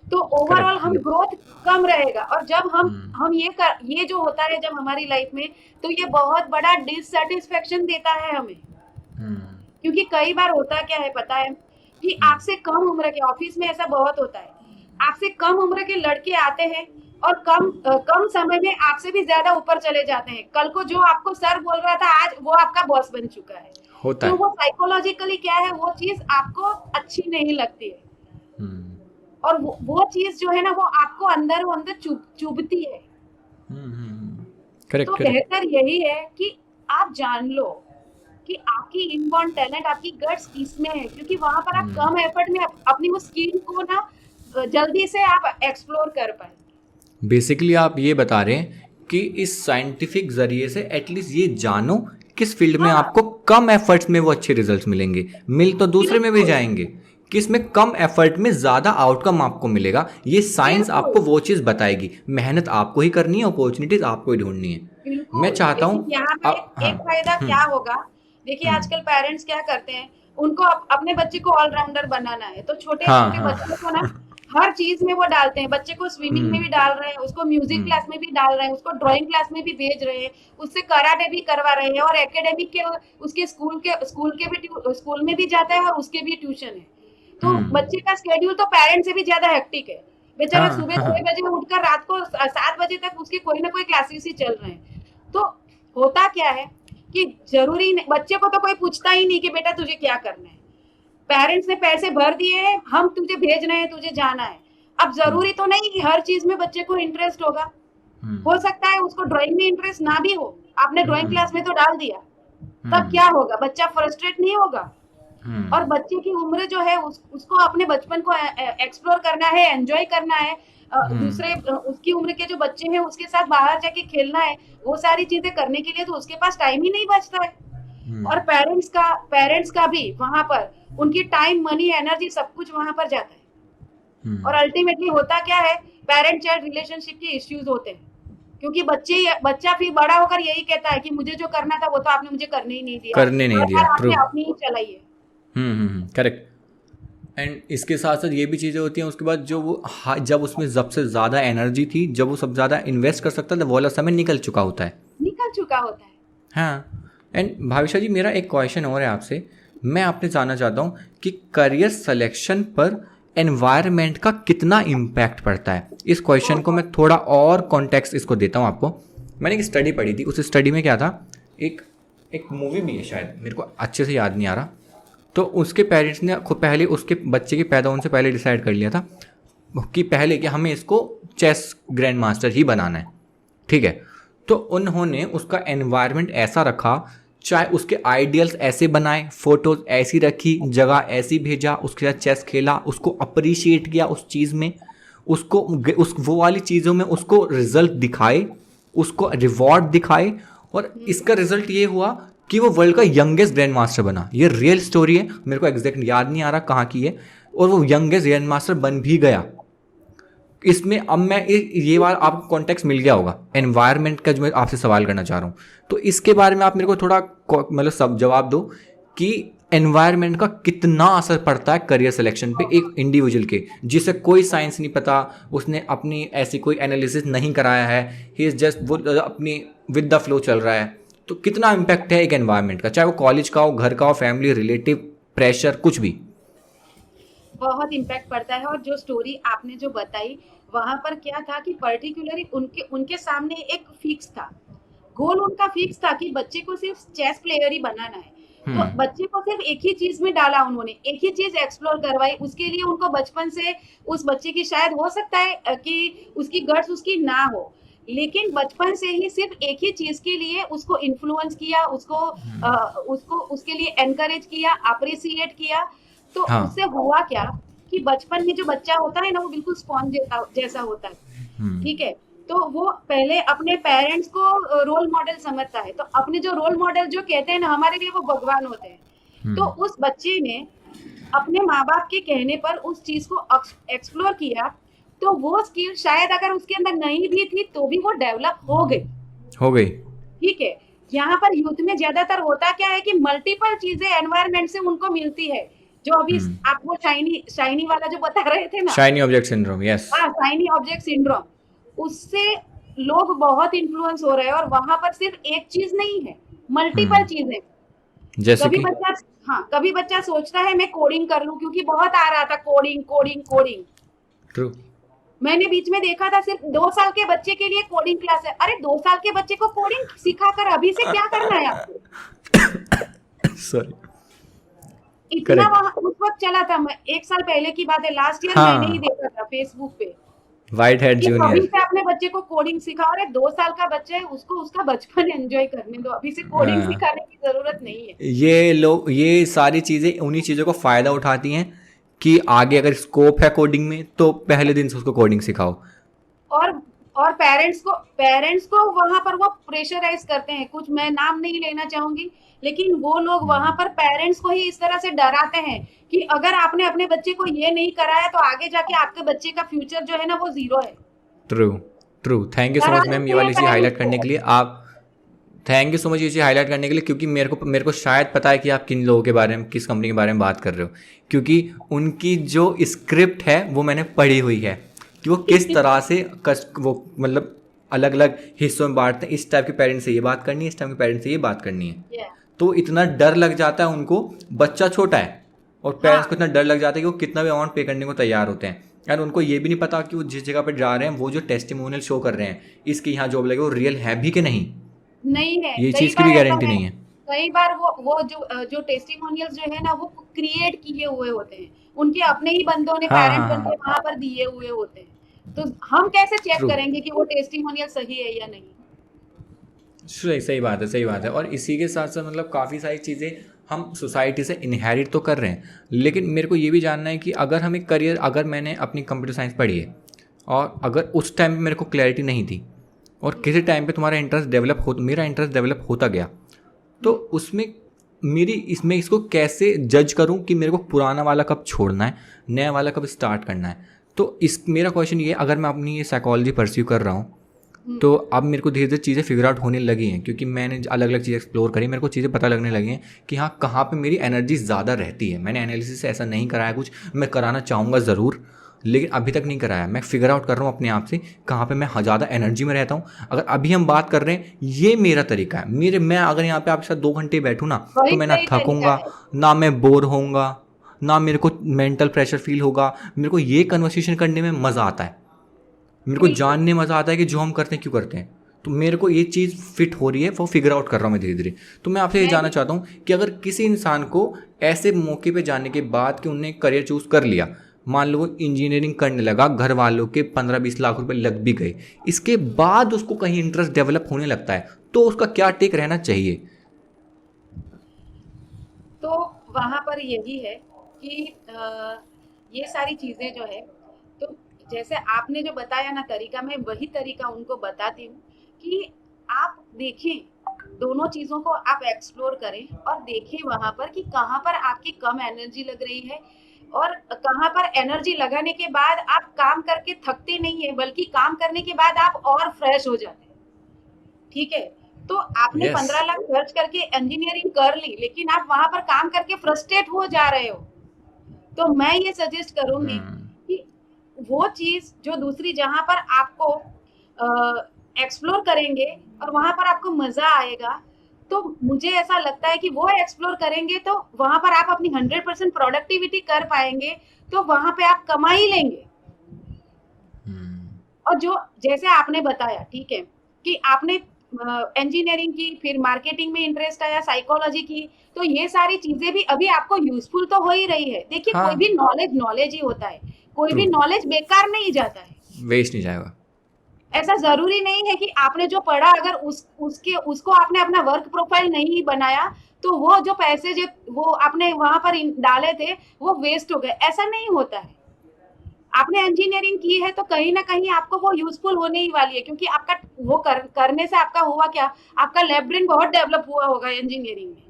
तो ओवरऑल हम करेक्ट। ग्रोथ कम रहेगा। और जब हम ये जो होता है जब हमारी लाइफ में, तो ये बहुत बड़ा डिससेटिस्फेक्शन देता है हमें। क्योंकि कई बार होता क्या है पता है, कि आपसे कम उम्र के, ऑफिस में ऐसा बहुत होता है, आपसे कम उम्र के लड़के आते हैं और कम समय में आपसे भी ज्यादा ऊपर चले जाते हैं। कल को जो आपको सर बोल रहा था, आज वो आपका बॉस बन चुका है। होता तो है। वो साइकोलॉजिकली क्या है, वो चीज आपको अच्छी नहीं लगती है, हम्म और वो चीज जो है ना, वो आपको अंदर चुभती है। करेक्ट तो करेक्ट। बेहतर यही है कि आप जान लो कि आपकी इनबॉर्न टैलेंट, आपकी गट्स किसमें है, क्योंकि वहां पर आप कम एफर्ट में अपनी वो स्किल को ना जल्दी से आप एक्सप्लोर कर पाए। बेसिकली आप ये बता रहे हैं कि इस साइंटिफिक जरिए से एटलीस्ट ये जानो किस फील्ड में हाँ, आपको कम एफर्ट्स में वो अच्छे रिजल्ट्स मिलेंगे। मिल तो दूसरे में भी बिल्कुल जाएंगे, किसमें कम एफर्ट में ज़्यादा आउटकम आपको मिलेगा। ये साइंस बिल्कुल आपको वो चीज़ बताएगी। मेहनत आपको ही करनी है, अपॉर्चुनिटीज आपको ही ढूंढनी है। मैं बिल्कुल। चाहता लेकिन हूँ यहाँ पर अब हाँ। एक फायदा हम्म क्या होगा, देखिए हम्म आजकल पेरेंट्स क्या करते हैं, उनको अपने बच्चे को ऑलराउंडर बनाना है, तो छोटे हाँ छोटे हाँ बच्चों को ना हर चीज में वो डालते हैं। बच्चे को स्विमिंग में भी डाल रहे हैं, उसको म्यूजिक हम्म क्लास में भी डाल रहे हैं, उसको ड्राइंग क्लास में भी भेज रहे हैं, उससे कराटे भी करवा रहे हैं, और एकेडमिक के उसके स्कूल में भी जाता है, और उसके भी ट्यूशन है। तो हम्म बच्चे का स्केड्यूल तो पेरेंट्स से भी ज्यादा हेक्टिक है। बेचारा हाँ सुबह हाँ 6 बजे उठकर रात को 7 बजे तक उसके कोई ना कोई क्लासेस ही चल रहे हैं। तो होता क्या है कि जरूरी नहीं, बच्चे को तो कोई पूछता ही नहीं कि बेटा तुझे क्या करना है। पेरेंट्स ने पैसे भर दिए हैं, हम तुझे भेज रहे हैं, तुझे जाना है। अब हम्म जरूरी तो नहीं कि हर चीज में बच्चे को इंटरेस्ट होगा। हो हम्म सकता है उसको ड्राइंग में इंटरेस्ट ना भी हो, आपने ड्राइंग हम्म क्लास में तो डाल दिया, तब हम्म क्या होगा, बच्चा फ्रस्ट्रेट नहीं होगा। और हम्म बच्चे की उम्र जो है, उसको अपने बचपन को एक्सप्लोर करना है, एंजॉय करना है। दूसरे उसकी उम्र के जो बच्चे हैं उसके साथ बाहर जाके खेलना है, वो सारी चीजें करने के लिए तो उसके पास टाइम ही नहीं बचता है। हम्म और पेरेंट्स का भी वहां पर उनकी टाइम, मनी, एनर्जी सब कुछ वहां पर जाता है। और हम्म अल्टीमेटली होता क्या है, पेरेंट चाइल्ड रिलेशनशिप के इश्यूज होते हैं, क्योंकि बच्चा फिर बड़ा होकर यही कहता है कि मुझे जो करना था वो तो आपने मुझे करने ही नहीं दिया, करने नहीं हर दिया। बार ट्रू। आपने अपनी ही चलाई है। करेक्ट। एंड इसके साथ साथ ये भी चीज़ें होती हैं उसके बाद, जो वो जब उसमें सबसे ज़्यादा एनर्जी थी, जब वो सबसे ज़्यादा इन्वेस्ट कर सकता था, वो वाला समय निकल चुका होता है। निकल चुका होता है। हाँ। एंड भाविशा जी, मेरा एक क्वेश्चन और है आपसे। मैं आपने जानना चाहता हूँ कि करियर सिलेक्शन पर एनवायरनमेंट का कितना इम्पैक्ट पड़ता है। इस क्वेश्चन को बहुत। मैं थोड़ा और कॉन्टेक्स्ट इसको देता हूँ आपको। मैंने एक स्टडी पढ़ी थी, उस स्टडी में क्या था, एक एक मूवी भी है, शायद मेरे को अच्छे से याद नहीं आ रहा। तो उसके पेरेंट्स ने खुद पहले उसके बच्चे के पैदा होने से पहले डिसाइड कर लिया था कि पहले कि हमें इसको चेस ग्रैंड मास्टर ही बनाना है, ठीक है। तो उन्होंने उसका एनवायरनमेंट ऐसा रखा, चाहे उसके आइडियल्स ऐसे बनाए, फोटोज ऐसी रखी, जगह ऐसी भेजा, उसके साथ चेस खेला, उसको अप्रिशिएट किया उस चीज़ में, उसको उस वो वाली चीज़ों में उसको रिजल्ट दिखाए, उसको रिवॉर्ड दिखाए। और इसका रिजल्ट ये हुआ कि वो वर्ल्ड का यंगेस्ट ग्रैंड मास्टर बना। ये रियल स्टोरी है, मेरे को एग्जैक्ट याद नहीं आ रहा कहाँ की है। और वो यंगेस्ट ग्रैंड मास्टर बन भी गया। इसमें अब मैं ये बार आपको कॉन्टेक्स्ट मिल गया होगा एनवायरनमेंट का, जो मैं आपसे सवाल करना चाह रहा हूँ। तो इसके बारे में आप मेरे को थोड़ा मतलब सब जवाब दो कि एनवायरनमेंट का कितना असर पड़ता है करियर सिलेक्शन पे एक इंडिविजुअल के, जिसे कोई साइंस नहीं पता, उसने अपनी ऐसी कोई एनालिसिस नहीं कराया है, ही इज जस्ट वो अपनी विद द फ्लो चल रहा है। तो कितना इम्पैक्ट है एक एनवायरनमेंट का, चाहे वो कॉलेज का हो, घर का हो, फैमिली, रिलेटिव, प्रेशर, कुछ भी। बहुत इम्पैक्ट पड़ता है। और जो स्टोरी आपने जो बताई, वहां पर क्या था कि पर्टिकुलरली उनके उनके सामने एक फिक्स था, गोल उनका फिक्स था कि बच्चे को सिर्फ चेस प्लेयर ही बनाना है। तो हम्म बच्चे को सिर्फ एक ही चीज में डाला, उन्होंने एक ही चीज एक्सप्लोर करवाई। उसके लिए उनको बचपन से, उस बच्चे की शायद हो सकता है कि उसकी गट्स उसकी ना हो, लेकिन बचपन से ही सिर्फ एक ही चीज के लिए उसको इन्फ्लुएंस किया, उसको उसके लिए एनकरेज किया, अप्रिसिएट किया। तो हाँ। उससे हुआ क्या कि बचपन में जो बच्चा होता है ना, वो बिल्कुल स्पॉन्ज जैसा होता है, हम्म ठीक है। तो वो पहले अपने पेरेंट्स को रोल मॉडल समझता है, तो अपने जो रोल मॉडल जो कहते हैं ना, हमारे लिए वो भगवान होते हैं। तो हम्म उस बच्चे ने अपने माँ बाप के कहने पर उस चीज को एक्सप्लोर किया, तो वो स्किल शायद अगर उसके अंदर नहीं भी थी तो भी वो डेवलप हो गई, हो गई। ठीक है। यहाँ पर यूथ में ज्यादातर होता क्या है कि मल्टीपल चीजें एनवायरनमेंट से उनको मिलती है, जो अभी हम्म आप वो शाइनी शाइनी वाला जो बता रहे थे ना, शाइनी ऑब्जेक्ट सिंड्रोम, यस। हाँ, शाइनी ऑब्जेक्ट सिंड्रोम, उससे लोग बहुत इन्फ्लुएंस हो रहे हैं। और वहां पर सिर्फ एक चीज नहीं है, मल्टीपल हम्म चीजें। जैसे कभी कि। बच्चा हाँ, कभी बच्चा सोचता है मैं कोडिंग कर लूं, क्योंकि बहुत आ रहा था कोडिंग कोडिंग कोडिंग। ट्रू। मैंने बीच में देखा था सिर्फ 2 साल के बच्चे के लिए कोडिंग क्लास है। अरे 2 साल के बच्चे को कोडिंग सिखाकर अभी से क्या करना है आपको? सॉरी। इतना करेक्ट। वहां उस वक्त चला था। मैं 1 साल पहले की बात है, लास्ट ईयर मैंने ही हाँ, देखा था फेसबुक पे वाइट हेड कि अभी जूनियर। से अपने बच्चे को कोडिंग सिखाओ। अरे 2 साल का बच्चा है, उसको उसका बचपन एंजॉय करने दो, अभी से कोडिंग हाँ, सिखाने की जरूरत नहीं है। ये लोग ये सारी चीज़ें उन्हीं चीज़ों को फ़ायदा उठाती हैं कि आगे अगर स्कोप है कोडिंग में तो पहले दिन से उसको कोडिंग सिखाओ। और और पेरेंट्स को वहां पर वो प्रेशराइज करते हैं। कुछ मैं नाम नहीं लेना चाहूंगी, लेकिन वो लोग वहां पर पेरेंट्स को ही इस तरह से डराते हैं कि अगर आपने अपने बच्चे को ये नहीं कराया तो आगे जाके आपके बच्चे का फ्यूचर जो है ना वो जीरो है। True, true. थैंक यू सो डरा मच मैम ये देते हैं वाली चीज़ पेरेंट्स हाईलाइट को। करने के लिए। आप थैंक यू सो मच ये चीज़ हाईलाइट करने के लिए, क्योंकि मेरे को शायद पता है कि आप किन लोगों के बारे में, किस कंपनी के बारे में बात कर रहे हो, क्योंकि उनकी जो स्क्रिप्ट है वो मैंने पढ़ी हुई है कि वो किस तरह से वो मतलब अलग अलग हिस्सों में बांटते हैं। इस टाइप के पेरेंट्स से ये बात करनी है, इस टाइप के पेरेंट्स से ये बात करनी है। Yeah. तो इतना डर लग जाता है उनको, बच्चा छोटा है और पेरेंट्स को हाँ, इतना डर लग जाता है कि वो कितना भी अमाउंट पे करने को तैयार होते हैं। यार उनको ये भी नहीं पता कि वो जिस जगह पर जा रहे हैं, वो जो टेस्टिमोनियल शो कर रहे हैं इसके यहाँ जॉब लगे, वो रियल है भी कि नहीं, नहीं है। ये कई चीज़ की बार भी ऐसा गारंटी है, नहीं है। कई बार वो जो टेस्टिमोनियल्स जो है ना वो क्रिएट किए हुए होते हैं, उनके अपने ही बंदों ने हाँ पेरेंट हाँ बन के हाँ, वहां पर दिए हुए होते हैं। तो हम कैसे चेक ट्रू। करेंगे कि वो टेस्टिमोनियल सही है या नहीं? सही सही बात है, सही बात है। और इसी के साथ साथ मतलब काफ़ी सारी चीज़ें हम सोसाइटी से इनहेरिट तो कर रहे हैं, लेकिन मेरे को ये भी जानना है कि अगर हमें करियर, अगर मैंने अपनी कंप्यूटर साइंस पढ़ी है और अगर उस टाइम पे मेरे को क्लैरिटी नहीं थी और किसी टाइम पे तुम्हारा इंटरेस्ट डेवलप हो, मेरा इंटरेस्ट डेवलप होता गया, तो उसमें मेरी इसमें इसको कैसे जज करूं कि मेरे को पुराना वाला कब छोड़ना है, नया वाला कब स्टार्ट करना है। तो इस मेरा क्वेश्चन ये है, अगर मैं अपनी ये साइकोलॉजी परस्यू कर रहा हूँ तो अब मेरे को धीरे धीरे चीज़ें फिगर आउट होने लगी हैं, क्योंकि मैंने अलग अलग चीज़ें एक्सप्लोर करी, मेरे को चीज़ें पता लगने लगी हैं कि हाँ कहाँ पे मेरी एनर्जी ज़्यादा रहती है। मैंने एनालिसिस ऐसा नहीं कराया, कुछ मैं कराना चाहूँगा ज़रूर, लेकिन अभी तक नहीं कराया। मैं फिगर आउट कर रहा हूँ अपने आप से कहाँ पे मैं ज़्यादा एनर्जी में रहता हूँ। अगर अभी हम बात कर रहे हैं, ये मेरा तरीका है। मैं अगर यहाँ पे आपके साथ 2 घंटे बैठूँ ना तो वही मैं ना सही तरीका थकूँगा, है। ना मैं बोर होऊंगा, ना मेरे को मेंटल प्रेशर फील होगा। मेरे को ये कन्वर्सेशन करने में मज़ा आता है, मेरे को बिल्कुल। जानने मज़ा आता है कि जो हम करते हैं क्यों करते हैं। तो मेरे को ये चीज़ फिट हो रही है, वो फिगर आउट कर रहा हूँ मैं धीरे धीरे। तो मैं आपसे ये मैं जानना भी चाहता हूँ कि अगर किसी इंसान को ऐसे मौके पे जाने के बाद कि उन्होंने करियर चूज़ कर लिया, मान लो वो इंजीनियरिंग करने लगा, घर वालों के 15-20 लाख रुपए लग भी गए, इसके बाद उसको कहीं इंटरेस्ट डेवलप होने लगता है, तो उसका क्या टेक रहना चाहिए? तो वहां पर यही है कि ये सारी चीजें जो है, तो जैसे आपने जो बताया ना तरीका, मैं वही तरीका उनको बताती हूँ कि आप देखें, दोनों चीजों को आप एक्सप्लोर करें और देखें वहां पर कि कहाँ पर आपकी कम एनर्जी लग रही है और कहाँ पर एनर्जी लगाने के बाद आप काम करके थकते नहीं है, बल्कि काम करने के बाद आप और फ्रेश हो जाते हैं। ठीक है? तो आपने यस। 15 लाख खर्च करके इंजीनियरिंग कर ली, लेकिन आप वहां पर काम करके फ्रस्ट्रेट हो जा रहे हो। तो मैं ये सजेस्ट करूंगी हम्म। कि वो चीज जो दूसरी जहां पर आपको एक्सप्लोर करेंगे और वहां पर आपको मजा आएगा, तो मुझे ऐसा लगता है कि वो एक्सप्लोर करेंगे तो वहां पर आप अपनी 100% प्रोडक्टिविटी कर पाएंगे, तो वहां पे आप कमा ही लेंगे। और जो जैसे आपने बताया, ठीक है, कि आपने इंजीनियरिंग की, फिर मार्केटिंग में इंटरेस्ट आया, साइकोलॉजी की, तो ये सारी चीजें भी अभी आपको यूजफुल तो हो ही रही है। देखिए, कोई हाँ, भी नॉलेज नॉलेज ही होता है, कोई ट्रू, भी नॉलेज बेकार नहीं जाता है। वेस्ट नहीं जाएगा। ऐसा जरूरी नहीं है कि आपने जो पढ़ा, अगर उसको आपने अपना वर्क प्रोफाइल नहीं बनाया तो वो जो पैसे जो वो आपने वहां पर डाले थे वो वेस्ट हो गए, ऐसा नहीं होता है। आपने इंजीनियरिंग की है तो कहीं ना कहीं आपको वो यूजफुल होने ही वाली है, क्योंकि आपका वो करने से आपका हुआ क्या, आपका लैब ब्रेन बहुत डेवलप हुआ होगा इंजीनियरिंग में।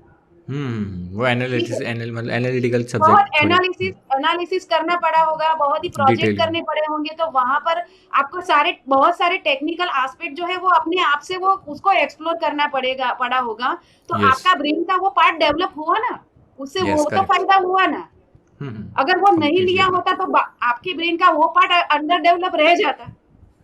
वो ठीक है, मतलब एनालिटिकल बहुत सब्जेक्ट थोड़े एनालिसिस एनालिसिस करना पड़ा होगा, बहुत ही प्रोजेक्ट डिटेल में। करने पड़े होंगे, तो वहां पर आपको बहुत सारे टेक्निकल एस्पेक्ट जो है वो अपने आप से वो उसको एक्सप्लोर करना पड़ा होगा। तो यस, आपका ब्रेन का वो पार्ट डेवलप हुआ ना, उससे यस, वो तो करेक्ट। फायदा हुआ ना। अगर वो नहीं कंप्लीटली लिया एग्री। होता तो आपके ब्रेन का वो पार्ट अंडर डेवलप रह जाता।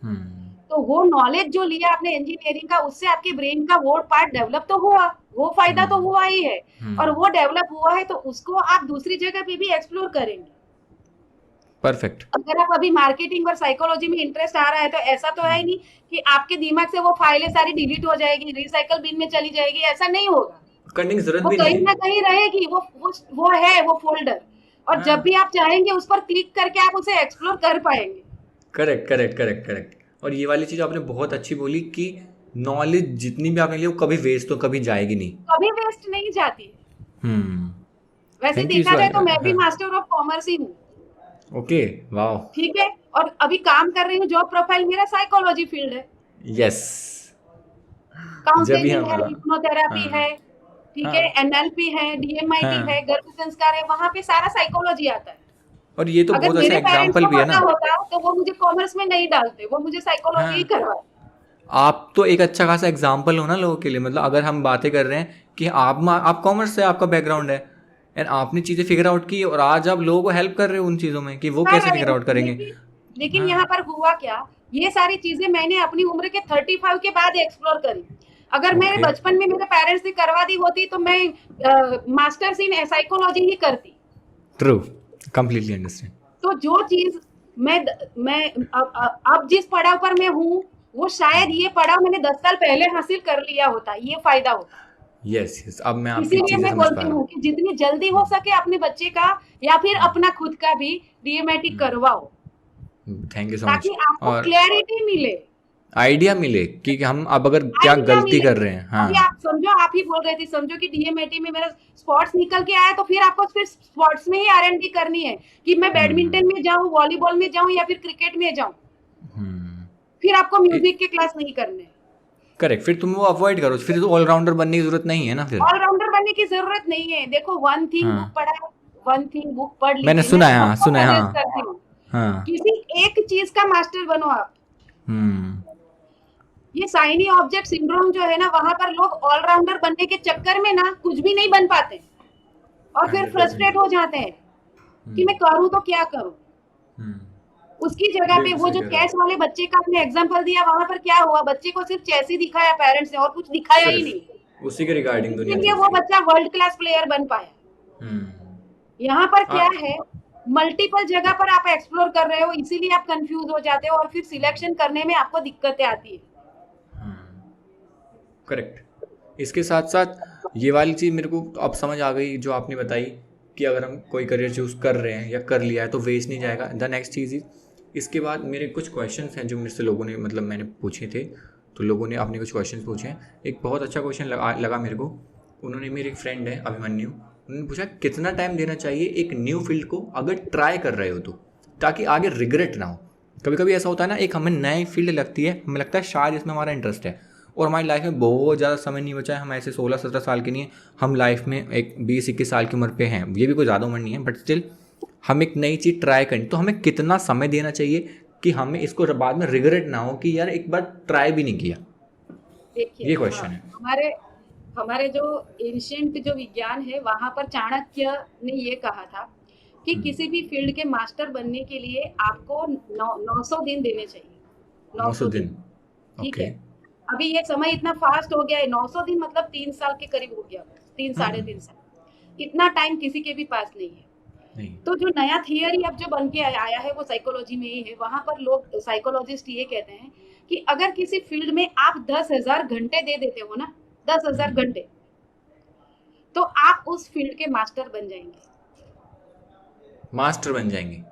हम्म। तो वो नॉलेज जो लिया आपने इंजीनियरिंग का, उससे आपके ब्रेन का वो पार्ट डेवलप तो हुआ, वो फायदा तो हम्म। हुआ ही है। और हम्म। वो डेवलप हुआ है तो उसको आप दूसरी जगह पे भी एक्सप्लोर करेंगे। परफेक्ट। अगर आप अभी मार्केटिंग और साइकोलॉजी में इंटरेस्ट आ रहा है तो ऐसा तो है ही नहीं कि आपके दिमाग से वो फाइलें सारी डिलीट हो जाएगी, रिसाइकल बिन में चली जाएगी, ऐसा नहीं होगा। करने की जरूरत वो भी नहीं कहीं ना है। कहीं रहेगी, वो है वो फोल्डर, और जब भी हाँ, आप चाहेंगे उस पर क्लिक करके आप उसे एक्सप्लोर कर पाएंगे। Correct correct correct correct. और ये वाली चीज़ आपने बहुत अच्छी बोली कि नॉलेज जितनी भी आपने ली वो कभी वेस्ट तो कभी जाएगी नहीं। कभी वेस्ट नहीं जाती है। हम्म। वैसे थैंक यू इस देखा जाए वाले। तो मैं भी हाँ। मास्टर ऑफ कॉमर्स ही हूँ। ओके। वाह। ठीक है, और अभी काम कर रही हूँ, जॉब प्रोफाइल मेरा साइकोलॉजी फील्ड है, यस। जब भी काउंसलिंग है, हमारा। हिप्नोथेरेपी हाँ। है, ठीक है, हाँ। एनएलपी है, डीएमआईटी है, हाँ। गर्भ संस्कार है, वहां पे सारा साइकोलॉजी आता है। और ये तो अगर बहुत अच्छा मेरे पेरेंट्स एग्जाम्पल को भी है पता ना। होता तो वो मुझे कॉमर्स में नहीं डालते, वो मुझे साइकोलॉजी ही हाँ। करवाते। आप तो एक अच्छा खासा एग्जाम्पल हो ना लोगों के लिए। मतलब अगर हम बातें कर रहे हैं कि आप कॉमर्स से आपका बैकग्राउंड है एंड आपने चीज़ें फिगर आउट की और आज आप लोगों को हेल्प कर रहे हो उन चीज़ों में कि वो कर कैसे रहे फिगर हैं, आउट करेंगे। लेकिन लेकिन हाँ। यहाँ पर हुआ क्या, ये सारी चीजें मैंने अपनी उम्र के 35 के बाद एक्सप्लोर करी। अगर मेरे ओके। बचपन में मेरे पेरेंट्स ने करवा दी होती तो मैं मास्टर्स इन साइकोलॉजी ही करती। ट्रू। Completely understand. तो जो चीज मैं मैं अब जिस पड़ाव पर मैं हूँ, वो शायद ये पड़ाव मैंने 10 साल पहले हासिल कर लिया होता, ये फायदा होता। यस यस, अब मैं आपकी इसीलिए चीज़ें मैं समझ पा बोलती रहा हूँ हूँ। कि जितनी जल्दी हो सके अपने बच्चे का या फिर हम्म। अपना खुद का भी डीएमआईटी करवाओ, थैंक यू सो मच। ताकि आपको और क्लैरिटी मिले, आइडिया मिले कि हम अब अगर क्या आइडिया गलती मिले। कर रहे हैं। हाँ। अभी आप समझो, आप ही बोल रहे थे, समझो कि डीएमएटी में मेरा स्पोर्ट्स निकल के आया, तो फिर आपको फिर स्पोर्ट्स में ही आरएनडी करनी है कि मैं बैडमिंटन में जाऊं, वॉलीबॉल में जाऊं या फिर क्रिकेट में जाऊं। फिर आपको म्यूजिक के क्लास नहीं करने। करेक्ट। फिर तुम वो अवॉइड करो, फिर तो ऑलराउंडर बनने की जरूरत नहीं है ना फिर। ऑलराउंडर बनने की जरूरत नहीं है। देखो, वन थिंग बुक हाँ। पढ़ा है, वन थिंग बुक पढ़ मैंने लीजिए, मैं सुना है। हाँ सबको सुना है। सजेस्ट हाँ। करती हूँ, हाँ। किसी एक चीज का मास्टर बनो आप। हम्म। ये साइनी ऑब्जेक्ट सिंड्रोम जो है ना, वहां पर लोग ऑलराउंडर बनने के चक्कर में ना कुछ भी नहीं बन पाते और फिर 100%। फ्रस्ट्रेट हो जाते हैं कि मैं करूं तो क्या करूं। उसकी जगह पे बिल्कुल वो सही जो कह रहे चेस हो। वाले बच्चे का आपने एग्जांपल दिया, वहां पर क्या हुआ, बच्चे को सिर्फ चेस ही दिखाया पेरेंट्स ने और कुछ दिखाया ही नहीं, सिर्फ उसी के रिगार्डिंग दुनिया इसीलिए चल वो रही है। बच्चा वर्ल्ड क्लास प्लेयर बन पाया। हम्म। यहाँ पर क्या हाँ। है, मल्टीपल जगह पर आप एक्सप्लोर कर रहे हो, इसीलिए आप कंफ्यूज हो जाते हो और फिर सिलेक्शन करने में आपको दिक्कतें आती है। करेक्ट। इसके साथ साथ ये वाली चीज़ मेरे को अब समझ आ गई जो आपने बताई कि अगर हम कोई करियर चूज़ कर रहे हैं या कर लिया है तो वेस्ट नहीं जाएगा। द नेक्स्ट चीज़ इज, इसके बाद मेरे कुछ क्वेश्चंस हैं जो मेरे से लोगों ने, मतलब मैंने पूछे थे, तो लोगों ने अपने कुछ क्वेश्चंस पूछे हैं। एक बहुत अच्छा क्वेश्चन लगा मेरे को। उन्होंने, मेरे एक फ्रेंड है अभिमन्यु, उन्होंने पूछा कितना टाइम देना चाहिए एक न्यू फील्ड को अगर ट्राई कर रहे हो तो, ताकि आगे रिग्रेट ना हो। कभी कभी ऐसा होता है ना, एक हमें नई फील्ड लगती है, हमें लगता है शायद इसमें हमारा इंटरेस्ट है और हमारी लाइफ में बहुत ज़्यादा समय नहीं बचा है, हम ऐसे 16-17 साल के नहीं हैं, हम लाइफ में एक 20-21 साल की उम्र पे हैं, ये भी कोई ज़्यादा उम्र नहीं है, बट स्टिल हम एक नई चीज़ ट्राई करें तो हमें कितना समय देना चाहिए कि हमें इसको बाद में रिग्रेट ना हो कि यार एक बार ट्राई भी नहीं किया। देखिए, ये क्वेश्चन है। हमारे हमारे जो एंशिएंट जो विज्ञान है, वहां पर चाणक्य ने ये कहा था कि किसी भी फील्ड के मास्टर बनने के लिए आपको 900 दिन देने चाहिए। 900 दिन। ठीक ओके। है, अभी ये समय इतना फास्ट हो गया है, 900 दिन मतलब 3 साल के करीब हो गया, 3-3.5 साल। इतना टाइम किसी के भी पास नहीं है। नहीं। तो जो नया थियरी अब जो बन के आया है वो साइकोलॉजी में ही है। वहां पर लोग, साइकोलॉजिस्ट ये कहते हैं कि अगर किसी फील्ड में आप 10,000 घंटे दे देते हो ना, 10,000 घंटे, तो आप उस फील्ड के मास्टर बन जाएंगे, मास्टर बन जाएंगे।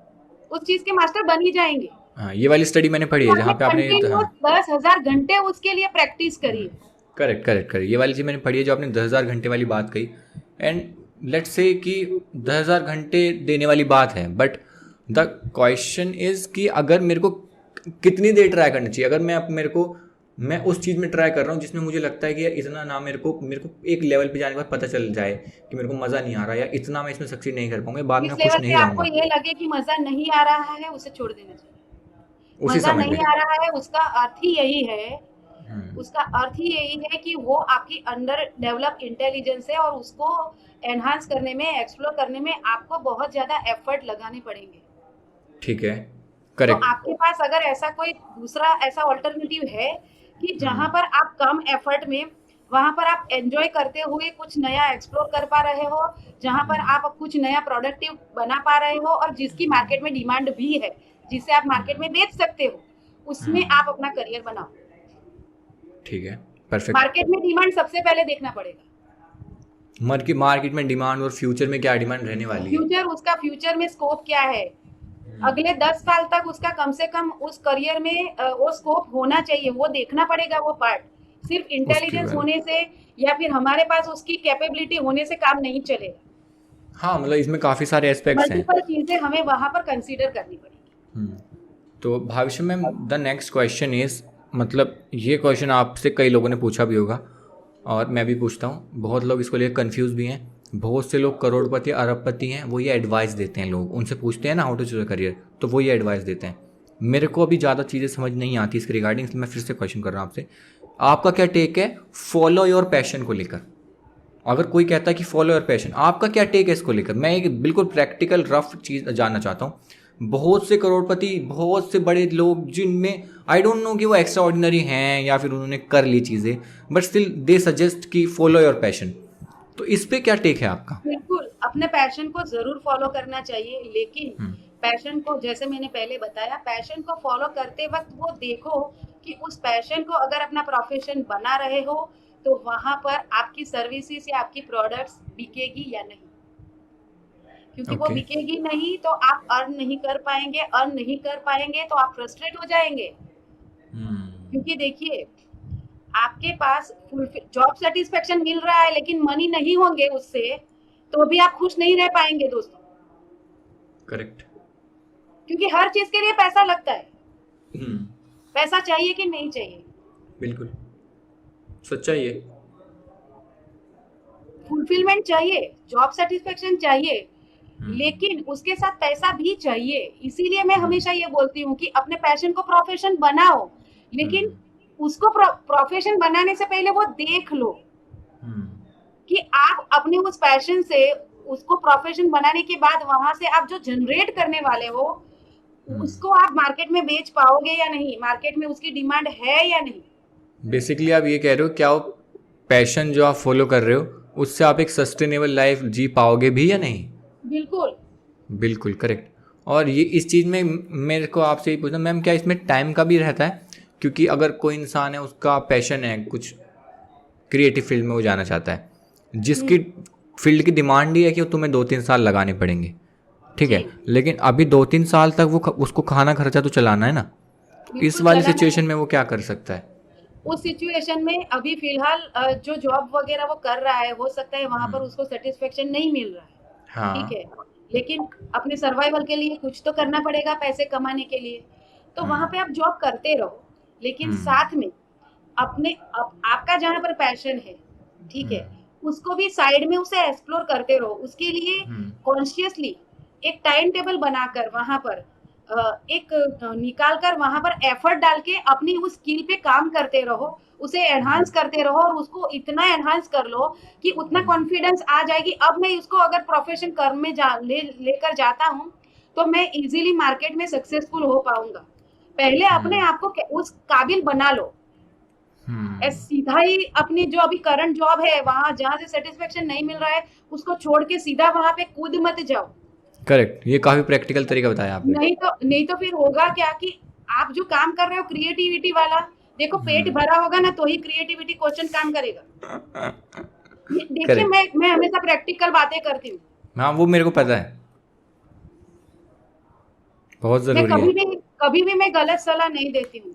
उस चीज के मास्टर बन ही जाएंगे। हाँ, ये वाली स्टडी मैंने पढ़ी है जहाँ पे आपने, कंटिन्यूअस हाँ 10,000 घंटे उसके लिए प्रैक्टिस करी है। करेक्ट करेक्ट करेक्ट, ये वाली चीज़ मैंने पढ़ी है जो आपने 10,000 घंटे वाली बात कही। एंड लेट्स से कि 10,000 घंटे देने वाली बात है, बट द क्वेश्चन इज़ कि अगर मेरे को कितनी देर ट्राई करनी चाहिए। अगर मैं उस चीज़ में ट्राई कर रहा हूँ जिसमें मुझे लगता है कि इतना ना मेरे को एक लेवल पे जाने के बाद पता चल जाए कि मेरे को मज़ा नहीं आ रहा या इतना मैं इसमें सक्सीड नहीं कर पाऊंगा, बाद में जिस खुश लेवल नहीं पे आपको रहूँगा ये लगे कि मजा नहीं आ रहा है, उसे छोड़ देना चाहिए। उसी मजा समय नहीं पे। आ रहा है, उसका अर्थ ही यही है, उसका अर्थ ही यही है कि वो आपकी अंडर डेवलप इंटेलिजेंस है और उसको एनहांस करने में, एक्सप्लोर करने में आपको बहुत ज्यादा एफर्ट लगाने पड़ेंगे। ठीक है। तो करेक्ट। आपके पास अगर ऐसा कोई दूसरा ऐसा ऑल्टरनेटिव है कि जहां पर आप कम एफर्ट में वहां पर आप एंजॉय करते हुए कुछ नया एक्सप्लोर कर पा रहे हो, जहां पर आप कुछ नया प्रोडक्टिव बना पा रहे हो और जिसकी मार्केट में डिमांड भी है, जिसे आप मार्केट में बेच सकते हो, उसमें आप अपना करियर बनाओ। ठीक है, परफेक्ट। मार्केट में डिमांड सबसे पहले देखना पड़ेगा। मार्केट में डिमांड और फ्यूचर में क्या डिमांड रहने वाली है। फ्यूचर, उसका फ्यूचर में स्कोप क्या है, अगले 10 साल तक उसका कम से कम उस करियर में वो स्कोप होना चाहिए, वो देखना पड़ेगा। वो पार्ट सिर्फ इंटेलिजेंस होने से या फिर हमारे पास उसकी कैपेबिलिटी होने से काम नहीं चलेगा। हाँ, मतलब इसमें काफ़ी सारे एस्पेक्ट्स हैं, मल्टीपल चीजें हमें वहां पर कंसीडर करनी पड़ेगी। तो भविष्य में द नेक्स्ट क्वेश्चन इज, मतलब ये क्वेश्चन आपसे कई लोगों ने पूछा भी होगा और मैं भी पूछता हूँ, बहुत लोग इसको लेकर कंफ्यूज भी हैं। बहुत से लोग करोड़पति अरबपति हैं, वो ये एडवाइस देते हैं, लोग उनसे पूछते हैं ना how to choose a career, तो वो ये एडवाइस देते हैं। मेरे को अभी ज़्यादा चीज़ें समझ नहीं आती इसके रिगार्डिंग, इसलिए मैं फिर से क्वेश्चन कर रहा हूँ आपसे, आपका क्या टेक है फॉलो योर पैशन को लेकर। अगर कोई कहता है कि फॉलो योर पैशन, आपका क्या टेक है इसको लेकर। मैं एक बिल्कुल प्रैक्टिकल रफ चीज़ जानना चाहता हूँ। बहुत से करोड़पति, बहुत से बड़े लोग जिनमें आई डोंट नो कि वो एक्स्ट्रा ऑर्डिनरी हैं या फिर उन्होंने कर ली चीज़ें, बट स्टिल दे सजेस्ट कि फॉलो योर पैशन, तो इस पे क्या टेक है आपका। बिल्कुल, अपने पैशन को जरूर फॉलो करना चाहिए, लेकिन पैशन को, जैसे मैंने पहले बताया, पैशन को फॉलो करते वक्त वो देखो कि उस पैशन को अगर अपना प्रोफेशन बना रहे हो तो वहां पर आपकी सर्विसेज या आपकी प्रोडक्ट्स बिकेगी या नहीं, क्योंकि वो बिकेगी नहीं तो आप अर्न नहीं कर पाएंगे, अर्न नहीं कर पाएंगे तो आप फ्रस्ट्रेट हो जाएंगे। क्योंकि देखिए, आपके पास जॉब सेटिस्फेक्शन मिल रहा है लेकिन मनी नहीं होंगे उससे, तो भी आप खुश नहीं रह पाएंगे दोस्तों। करेक्ट, क्योंकि हर चीज के लिए पैसा लगता है। पैसा चाहिए कि नहीं चाहिए, बिल्कुल सच्चाई है। फुलफिलमेंट चाहिए, जॉब सेटिस्फेक्शन चाहिए, लेकिन उसके साथ पैसा भी चाहिए। इसीलिए मैं हमेशा ये बोलती हूँ कि अपने पैशन को प्रोफेशन बनाओ, लेकिन उसको प्रोफेशन बनाने से पहले वो देख लो कि आप अपने उस पैशन से उसको प्रोफेशन बनाने के बाद वहां से आप जो जनरेट करने वाले हो उसको आप मार्केट में बेच पाओगे या नहीं, मार्केट में उसकी डिमांड है या नहीं। बेसिकली आप ये कह रहे हो, क्या वो पैशन जो आप फॉलो कर रहे हो उससे आप एक सस्टेनेबल लाइफ जी पाओगे भी या नहीं। बिल्कुल बिल्कुल करेक्ट। और ये इस चीज़ में मेरे को आपसे ये पूछना, मैम क्या इसमें टाइम का भी रहता है, क्योंकि अगर कोई इंसान है उसका पैशन है कुछ क्रिएटिव फील्ड में वो जाना चाहता है, जिसकी फील्ड की डिमांड ही है कि तुम्हें 2-3 साल लगाने पड़ेंगे, ठीक है, लेकिन अभी 2-3 साल तक वो उसको खाना खर्चा तो चलाना है ना, तो इस वाली सिचुएशन में वो क्या कर सकता है। उस सिचुएशन में अभी फिलहाल जो जॉब वगैरह वो कर रहा है, हो सकता है वहां पर उसको सेटिस्फेक्शन नहीं मिल रहा है, हाँ, ठीक है, लेकिन अपने सर्वाइवल के लिए कुछ तो करना पड़ेगा, पैसे कमाने के लिए, तो वहां पे आप जॉब करते रहो, लेकिन साथ में अपने आपका जहां पर पैशन है, ठीक है, उसको भी साइड में उसे एक्सप्लोर करते रहो। उसके लिए कॉन्शियसली एक टाइम टेबल बनाकर वहां पर एक निकाल कर वहां पर एफर्ट डाल के अपनी उस स्किल पे काम करते रहो, उसे एनहांस करते रहो और उसको इतना एनहांस कर लो कि उतना कॉन्फिडेंस आ जाएगी, अब मैं इसको अगर प्रोफेशन कर में लेकर जाता हूँ तो मैं इजीली मार्केट में सक्सेसफुल हो पाऊंगा। पहले अपने आप को उस काबिल बना लो। सीधा ही अपनी जो अभी करंट जॉब है वहां जहां से सेटिस्फेक्शन नहीं मिल रहा है उसको छोड़ के सीधा वहां पे कूद मत जाओ। करेक्ट, ये काफी प्रैक्टिकल तरीका बताया आपने। नहीं तो फिर होगा क्या कि आप जो काम कर रहे हो क्रिएटिविटी वाला, देखो पेट भरा होगा ना तो ही क्रिएटिविटी क्वेश्चन काम करेगा। देखिए मैं हमेशा प्रैक्टिकल बातें करती हूँ। हाँ, वो मेरे को पता है, बहुत जरूरी है। कभी भी मैं गलत सलाह नहीं देती हूँ।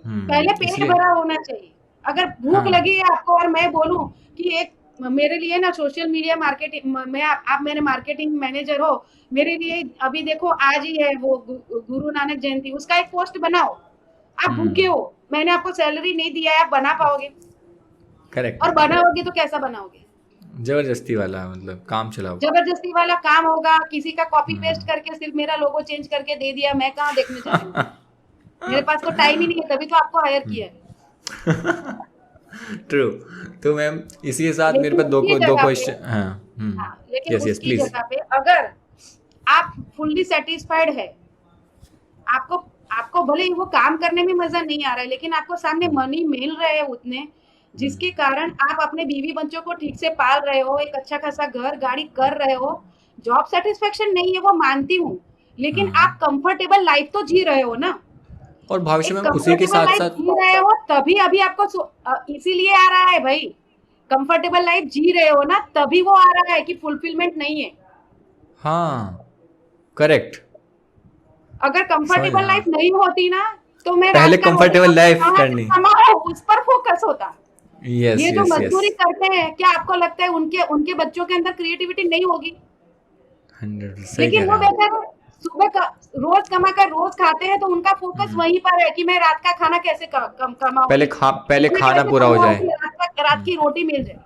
पहले पेट भरा होना चाहिए। अगर भूख लगी है आपको और मैं बोलूं कि एक मेरे लिए ना सोशल मीडिया मार्केटिंग, मैं आप मेरे मार्केटिंग मैनेजर हो, मेरे लिए अभी देखो आज ही है वो गुरु नानक जयंती, उसका एक पोस्ट बनाओ। आप भूखे हो, मैंने आपको सैलरी नहीं दिया है, आप बना पाओगे? करेक्ट। और बनाओगे तो कैसा बनाओगे? जबरदस्ती वाला, मतलब काम चलाओ। जबरदस्ती वाला काम होगा। किसी का कॉपी पेस्ट करके सिर्फ मेरा लोगो चेंज करके दे दिया, मैं कहाँ देखने जाऊंगी? मेरे पास तो टाइम ही नहीं है, तभी तो आपको हायर किया है। ट्रू। तो मैम इसी के साथ मेरे पास दो क्वेश्चन। हाँ, लेकिन उसकी जगह पे अगर आप फुल्ली सेटिस्फाइड है, आपको भले ही वो काम करने में मजा नहीं आ रहा है लेकिन आपको सामने मनी मिल रहे हैं उतने, जिसके कारण आप अपने बीवी बच्चों को ठीक से पाल रहे हो, एक अच्छा खासा घर गाड़ी कर रहे हो। जॉब सेटिस्फेक्शन नहीं है वो मानती हूँ, लेकिन आप कंफर्टेबल लाइफ तो जी रहे हो ना। और भविष्य एक में उसी के कंफर्टेबल साथ लाइफ साथ जी रहे हो तभी अभी आपको इसीलिए आ रहा है भाई। कंफर्टेबल लाइफ जी रहे हो ना तभी वो आ रहा है कि फुलफिलमेंट नहीं है। हाँ करेक्ट अगर समझ कंफर्टेबल हाँ लाइफ नहीं होती ना तो मैं पहले रात का रोटी कंफर्टेबल लाइफ कहाँ से करनी कमाऊं उस पर फोकस होता। यस ये जो यस यस मजदूरी करते हैं क्या आपको लगता है उनके उनके बच्चों के अंदर क्रिएटिविटी नहीं होगी? 100 सही कह लेकिन रहे वो हैं आप बेचारे सुबह का रोज कमा कर रोज खाते हैं तो उनका फोकस वहीं पर है कि मैं रात का खाना कैसे कमाऊंगी, पहले कितने खाना पैसे पूरा हो कमाऊं जाए कि रात की रोटी मिल जाए।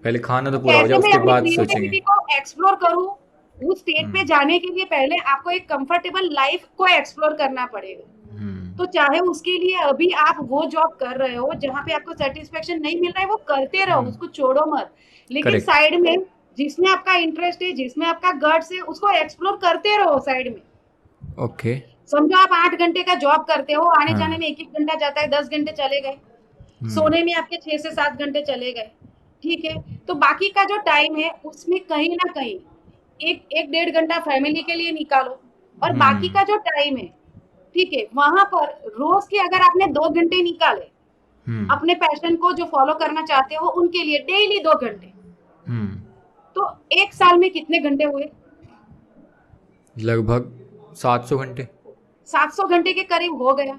पहले खाना तो तो पूरा हो जाए कैसे मैं उसके अपनी बाद सोचेंगे क्रिएटिविटी को एक्सप्लोर करूं, उस स्टेट पे जाने के लिए पहले आपको एक कंफर्टेबल लाइफ को एक्सप्लोर करना पड़ेगा। तो चाहे उसके लिए अभी आप वो जॉब कर रहे हो जहाँ पे आपको सेटिस्फेक्शन नहीं मिल रहा है वो करते रहो, उसको छोड़ो मत। लेकिन करेक्ट साइड में जिसमें आपका इंटरेस्ट है, जिसमें आपका गट्स है, उसको एक्सप्लोर करते रहो साइड में। ओके समझो आप 8 घंटे का जॉब करते हो, आने जाने हाँ में 1-1 घंटा जाता है, 10 घंटे चले गए। हम्म सोने में आपके 6 से 7 घंटे चले गए। ठीक है, तो बाकी का जो टाइम है उसमें कहीं ना कहीं एक एक 1.5 घंटा फैमिली के लिए निकालो। और बाकी हम्म का जो टाइम है, ठीक है, वहां पर रोज के अगर आपने 2 घंटे निकाले हम्म अपने पैशन को जो फॉलो करना चाहते हो उनके लिए, डेली 2 घंटे, हम्म तो एक साल में कितने घंटे हुए? लगभग 700 घंटे 700 घंटे के करीब हो गया।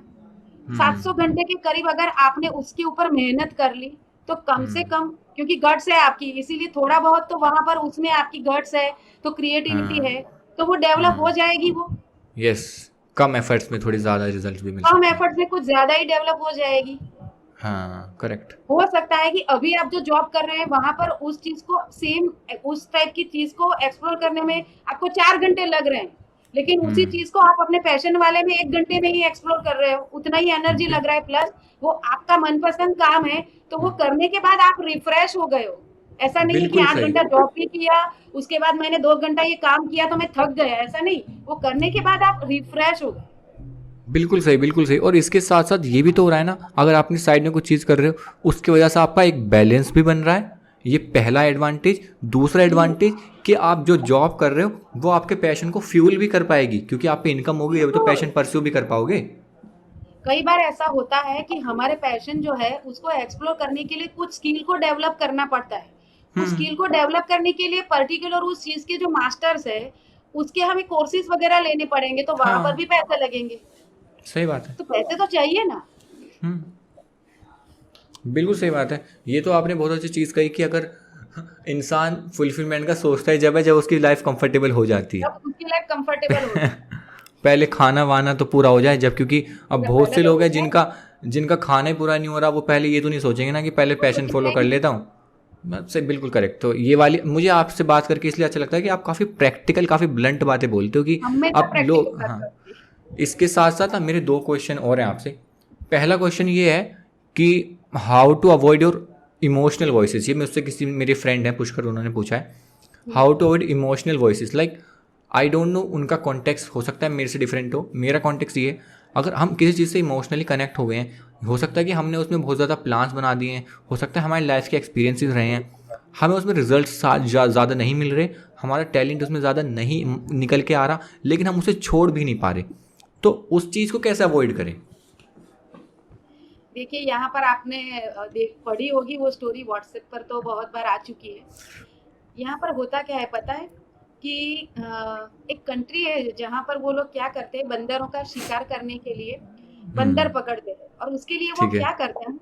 700 हम्म घंटे के करीब अगर आपने उसके ऊपर मेहनत कर ली तो कम से हम्म कम, क्योंकि गट्स है आपकी इसीलिए थोड़ा बहुत तो वहां पर उसमें आपकी गट्स है, तो क्रिएटिविटी है, हाँ तो वो डेवलप हो हाँ जाएगी। वो यस कम एफर्ट्स में थोड़ी ज़्यादा रिजल्ट भी मिल कम सकते हैं एफर्ट में कुछ ज्यादा ही डेवलप हो जाएगी। हाँ करेक्ट हो सकता है कि अभी आप जो जॉब कर रहे हैं वहां पर उस चीज को सेम उस टाइप की चीज को एक्सप्लोर करने में आपको 4 घंटे लग रहे हैं, लेकिन उसी हम्म चीज को आप अपने पैशन वाले में 1 घंटे में ही एक्सप्लोर कर रहे हो, उतना ही एनर्जी लग रहा है, प्लस वो आपका मनपसंद काम है, तो वो करने के बाद आप रिफ्रेश हो गए हो। ऐसा नहीं है कि बिल्कुल आठ सही घंटा जॉब भी किया उसके बाद मैंने 2 घंटा ये काम किया तो मैं थक गया, ऐसा नहीं। वो करने के बाद आप रिफ्रेश हो गए। बिल्कुल सही और इसके साथ साथ ये भी तो हो रहा है ना अगर आपने साइड में कुछ चीज़ कर रहे हो उसकी वजह से आपका एक बैलेंस भी बन रहा है ये पहला एडवांटेज दूसरा एडवांटेज कि आप जो जॉब कर रहे हो वो आपके पैशन को फ्यूल भी कर पाएगी क्योंकि आप पे इनकम होगी तो बिल्कुल। पैशन परस्यू भी कर पाओगे कई बार ऐसा होता है कि हमारे पैशन जो है उसको एक्सप्लोर करने के लिए कुछ स्किल को डेवलप करना पड़ता है। उस स्किल को डेवलप करने के लिए पर्टिकुलर उस चीज के जो मास्टर्स है उसके हमें कोर्सेज वगैरह लेने पड़ेंगे, तो वहां पर भी हाँ पैसे लगेंगे। सही बात है तो पैसे तो चाहिए ना। हम्म बिल्कुल सही बात है ये तो आपने बहुत अच्छी चीज़ कही कि अगर इंसान फुलफिलमेंट का सोचता है जब उसकी लाइफ कंफर्टेबल हो जाती है जब उसकी लाइफ कंफर्टेबल हो जाए। पहले खाना वाना तो पूरा हो जाए जब क्योंकि अब बहुत पहले से तो लोग हो हैं जाए। जिनका जिनका खाना ही पूरा नहीं हो रहा वो पहले ये तो नहीं सोचेंगे ना कि पहले वो पैशन फॉलो सोचेंगे कर नहीं। लेता हूँ मैं से बिल्कुल करेक्ट तो ये वाली मुझे आपसे बात करके इसलिए अच्छा लगता है कि आप काफ़ी प्रैक्टिकल काफ़ी ब्लंट बातें बोलते हो कि हमेशा आप प्रैक्टिकल लोग बात हाँ करते हैं। इसके साथ साथ ना मेरे 2 क्वेश्चन और हैं आपसे पहला क्वेश्चन ये है कि how to avoid your emotional voices ये मैं उससे किसी मेरे फ्रेंड है पुष्कर उन्होंने पूछा है how to avoid emotional voices like I don't know उनका कॉन्टेक्स्ट हो सकता है मेरे से डिफरेंट हो मेरा कॉन्टेक्स्ट ये है अगर हम किसी चीज़ से इमोशनली कनेक्ट हो गए हैं हो सकता है कि हमने उसमें बहुत ज़्यादा प्लान्स बना दिए हैं हो सकता है हमारी लाइफ के एक्सपीरियंसेस रहे हैं हमें उसमें रिजल्ट ज़्यादा नहीं मिल रहे हमारा टैलेंट उसमें ज़्यादा नहीं निकल के आ रहा लेकिन हम उसे छोड़ भी नहीं पा रहे तो उस चीज़ को कैसे अवॉइड करें देखिए यहाँ पर आपने देख पढ़ी होगी वो स्टोरी, व्हाट्सएप पर तो बहुत बार आ चुकी है। यहाँ पर होता क्या है पता है कि एक कंट्री है जहाँ पर वो लोग क्या करते हैं, बंदरों का शिकार करने के लिए बंदर पकड़ते हैं, और उसके लिए वो ठीक है क्या करते हैं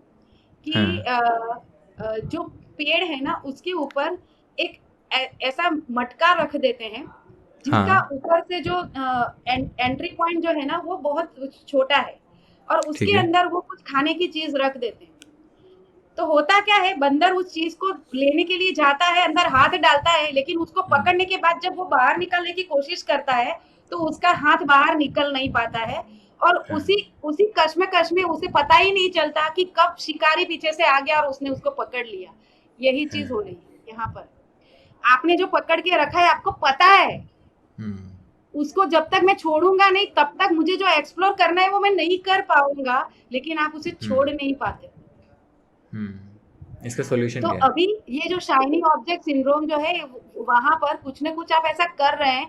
कि हाँ जो पेड़ है ना उसके ऊपर एक ऐसा मटका रख देते हैं जिसका हाँ ऊपर से जो एंट्री पॉइंट जो है ना वो बहुत छोटा है, और ठीक उसके है अंदर वो कुछ खाने की चीज रख देते हैं। तो होता क्या है, बंदर उस चीज को लेने के लिए जाता है, अंदर हाथ डालता है, लेकिन उसको पकड़ने के बाद जब वो बाहर निकलने की कोशिश करता है तो उसका हाथ बाहर निकल नहीं पाता है, और हाँ उसी उसी कश्मकश में उसे पता ही नहीं चलता कि कब शिकारी पीछे से आ गया और उसने उसको पकड़ लिया। यही चीज हो रही है यहाँ पर। आपने जो पकड़ के रखा है आपको पता है उसको जब तक मैं छोड़ूंगा नहीं तब तक मुझे जो एक्सप्लोर करना है वो मैं नहीं कर पाऊंगा, लेकिन आप उसे छोड़ नहीं पाते। इसका सॉल्यूशन तो क्या है? अभी ये जो शाइनिंग ऑब्जेक्ट सिंड्रोम जो है, वहां पर कुछ ना कुछ आप ऐसा कर रहे हैं,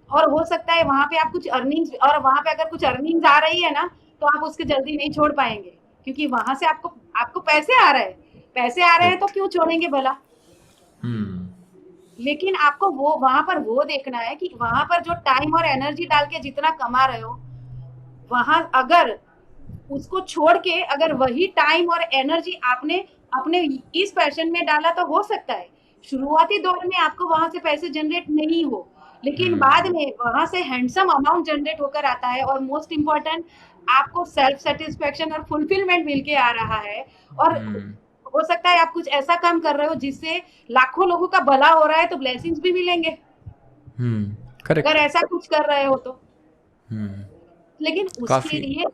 और हो सकता है वहां पे आप कुछ अर्निंग्स, और वहां पे अगर कुछ अर्निंग्स आ रही है ना, तो आप उसके जल्दी नहीं छोड़ पाएंगे, क्योंकि वहां से आपको आपको पैसे आ रहे हैं, पैसे आ रहे हैं तो करेक्ट। क्यों छोड़ेंगे भला। हम्म। लेकिन आपको वो वहां पर वो देखना है कि वहां पर जो टाइम और एनर्जी डाल के जितना कमा रहे हो, वहां अगर उसको छोड़ के अगर वही टाइम और एनर्जी आपने अपने इस पैशन में डाला, तो हो सकता है शुरुआती दौर में आपको वहां से पैसे जनरेट नहीं हो, लेकिन बाद हम्म। में वहां से हैंडसम अमाउंट जनरेट होकर आता है, और मोस्ट इम्पोर्टेंट आपको सेल्फ सेटिस्फेक्शन और फुलफिलमेंट मिल के आ रहा है। और हम्म। हो सकता है आप कुछ ऐसा काम कर रहे हो जिससे लाखों लोगों का भला हो रहा है, तो ब्लेसिंग्स भी मिलेंगे हम्म। अगर करेक्ट। ऐसा कुछ कर रहे हो तो। हम्म। लेकिन उसके काफ़ी। लिए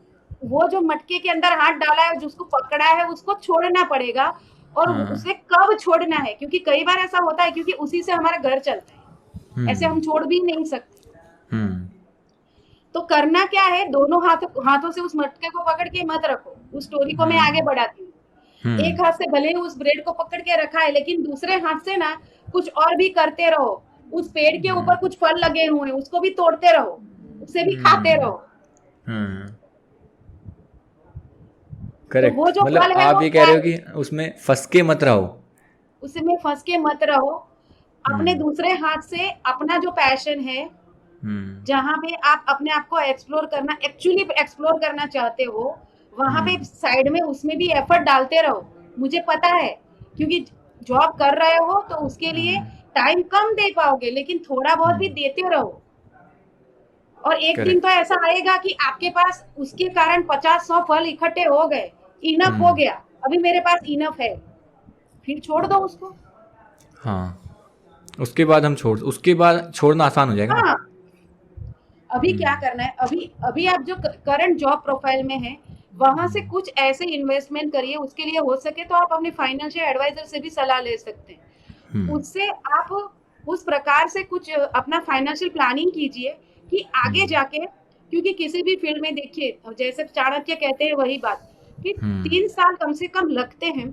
वो जो मटके के अंदर हाथ डाला है, जिसको पकड़ा है, उसको छोड़ना पड़ेगा। और हाँ। उसे कब छोड़ना है, क्योंकि कई बार ऐसा होता है, क्योंकि उसी से हमारा घर चलता है, ऐसे हम्म। हम छोड़ भी नहीं सकते। हम्म। तो करना क्या है, दोनों हाथों हाथों से उस मटके को पकड़ के मत रखो। उस स्टोरी को मैं आगे हम्म। बढ़ाती हूँ। हम्म। एक हाथ से भले ही उस ब्रेड को पकड़ के रखा है, लेकिन दूसरे हाथ से ना कुछ और भी करते रहो। उस पेड़ के ऊपर हम्म। कुछ फल लगे हुए हैं, उसको भी तोड़ते रहो, उसे भी खाते हम्म। रहो। हम्म। तो वो करेक्ट, जो मतलब फल है आप वो ये कह क्या रहे हो है, कि उसमें फंस के मत रहो। उसमें फंस के मत रहो। अपने हम्म। दूसरे हाथ से अपना जो पैशन है, हम्म। जहाँ पे आप अपने आप को एक्सप्लोर करना, एक्चुअली एक्सप्लोर करना चाहते हो, वहां पे हम्म। साइड में उसमें भी एफर्ट डालते रहो। मुझे पता है, क्योंकि जॉब कर रहे हो तो उसके लिए हम्म। टाइम कम दे पाओगे, लेकिन थोड़ा बहुत भी हम्म। देते रहो। और एक दिन तो करेक्ट। ऐसा आएगा कि आपके पास उसके कारण 50-100 फल इकट्ठे हो गए, इनफ हो हम्म। गया, अभी मेरे पास इनफ है, फिर छोड़ दो उसको। हाँ, उसके बाद छोड़ना आसान हो जाएगा ना। हाँ, अभी क्या हम्म। करना है, अभी अभी आप जो करंट जॉब प्रोफाइल में हैं, वहां से हम्म। कुछ ऐसे इन्वेस्टमेंट करिए। उसके लिए हो सके तो आप अपने फाइनेंशियल एडवाइजर से भी सलाह ले सकते हैं। हम्म। उससे आप उस प्रकार से कुछ अपना फाइनेंशियल प्लानिंग कीजिए कि आगे हम्म। जाके, क्योंकि किसी भी फील्ड में देखिए, जैसे चाणक्य कहते हैं वही बात, कि हम्म। 3 साल कम से कम लगते हैं।